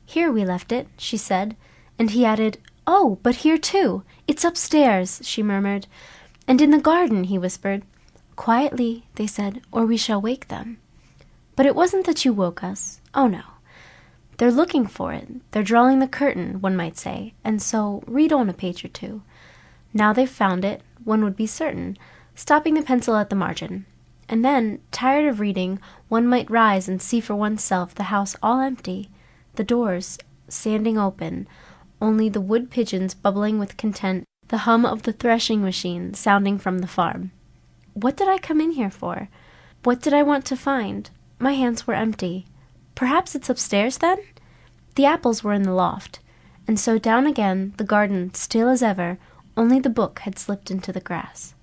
"Here we left it," she said, and he added, "Oh, but here too. It's upstairs," she murmured. "And in the garden," he whispered. "Quietly," they said, "or we shall wake them." "But it wasn't that you woke us. Oh, no. They're looking for it. They're drawing the curtain, one might say, and so read on a page or two. Now they've found it, one would be certain, stopping the pencil at the margin. And then, tired of reading, one might rise and see for oneself the house all empty, the doors standing open, only the wood pigeons bubbling with content, the hum of the threshing machine sounding from the farm. What did I come in here for? What did I want to find? My hands were empty. Perhaps it's upstairs, then? The apples were in the loft, and so down again, the garden still as ever, only the book had slipped into the grass.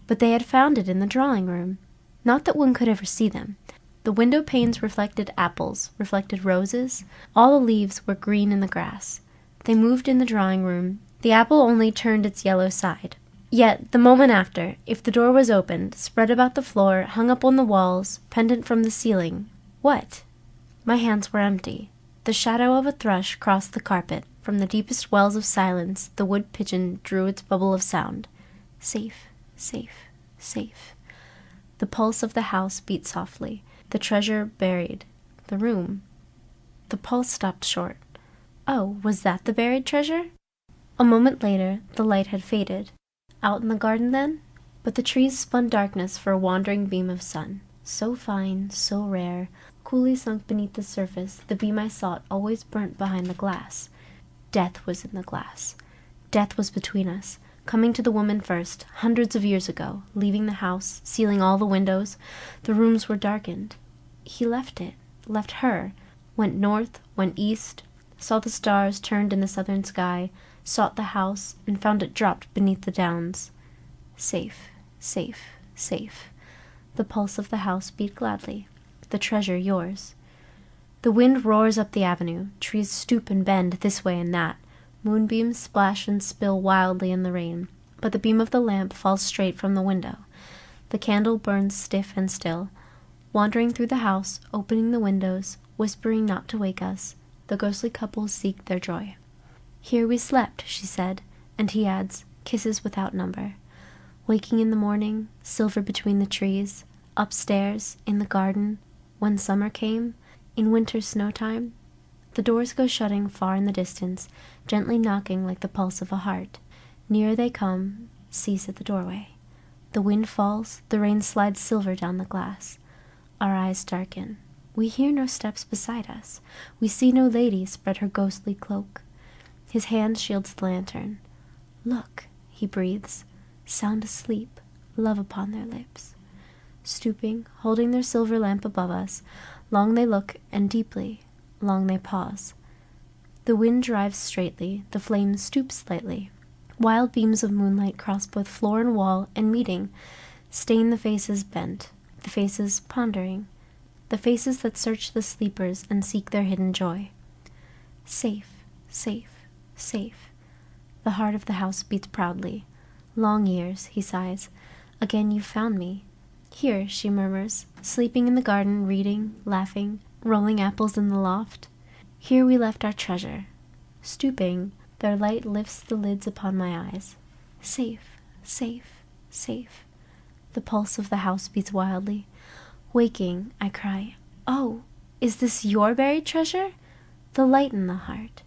But they had found it in the drawing-room. Not that one could ever see them. The window panes reflected apples, reflected roses. All the leaves were green in the grass. They moved in the drawing-room. The apple only turned its yellow side. Yet, the moment after, if the door was opened, spread about the floor, hung up on the walls, pendant from the ceiling, what? My hands were empty. The shadow of a thrush crossed the carpet. From the deepest wells of silence, the wood pigeon drew its bubble of sound. Safe, safe, safe. The pulse of the house beat softly. The treasure buried. The room. The pulse stopped short. Oh, was that the buried treasure? A moment later, the light had faded. Out in the garden, then? But the trees spun darkness for a wandering beam of sun. So fine, so rare, coolly sunk beneath the surface, the beam I sought always burnt behind the glass. Death was in the glass. Death was between us, coming to the woman first, hundreds of years ago, leaving the house, sealing all the windows. The rooms were darkened. He left it, left her, went north, went east, saw the stars turned in the southern sky, sought the house, and found it dropped beneath the downs. Safe, safe, safe. The pulse of the house beat gladly. The treasure yours. The wind roars up the avenue. Trees stoop and bend this way and that. Moonbeams splash and spill wildly in the rain. But the beam of the lamp falls straight from the window. The candle burns stiff and still. Wandering through the house, opening the windows, whispering not to wake us, the ghostly couple seek their joy. Here we slept, she said, and he adds, kisses without number. Waking in the morning, silver between the trees, upstairs, in the garden, when summer came, in winter snow-time. The doors go shutting far in the distance, gently knocking like the pulse of a heart. Nearer they come, cease at the doorway. The wind falls, the rain slides silver down the glass. Our eyes darken. We hear no steps beside us. We see no lady spread her ghostly cloak. His hand shields the lantern. Look, he breathes, sound asleep, love upon their lips. Stooping, holding their silver lamp above us, long they look and deeply, long they pause. The wind drives straightly, the flames stoop slightly. Wild beams of moonlight cross both floor and wall, and meeting, stain the faces bent, the faces pondering, the faces that search the sleepers and seek their hidden joy. Safe, safe, safe. The heart of the house beats proudly. Long years, he sighs. Again you found me. Here, she murmurs, sleeping in the garden, reading, laughing, rolling apples in the loft. Here we left our treasure. Stooping, their light lifts the lids upon my eyes. Safe, safe, safe. The pulse of the house beats wildly. Waking, I cry, oh, is this your buried treasure? The light in the heart.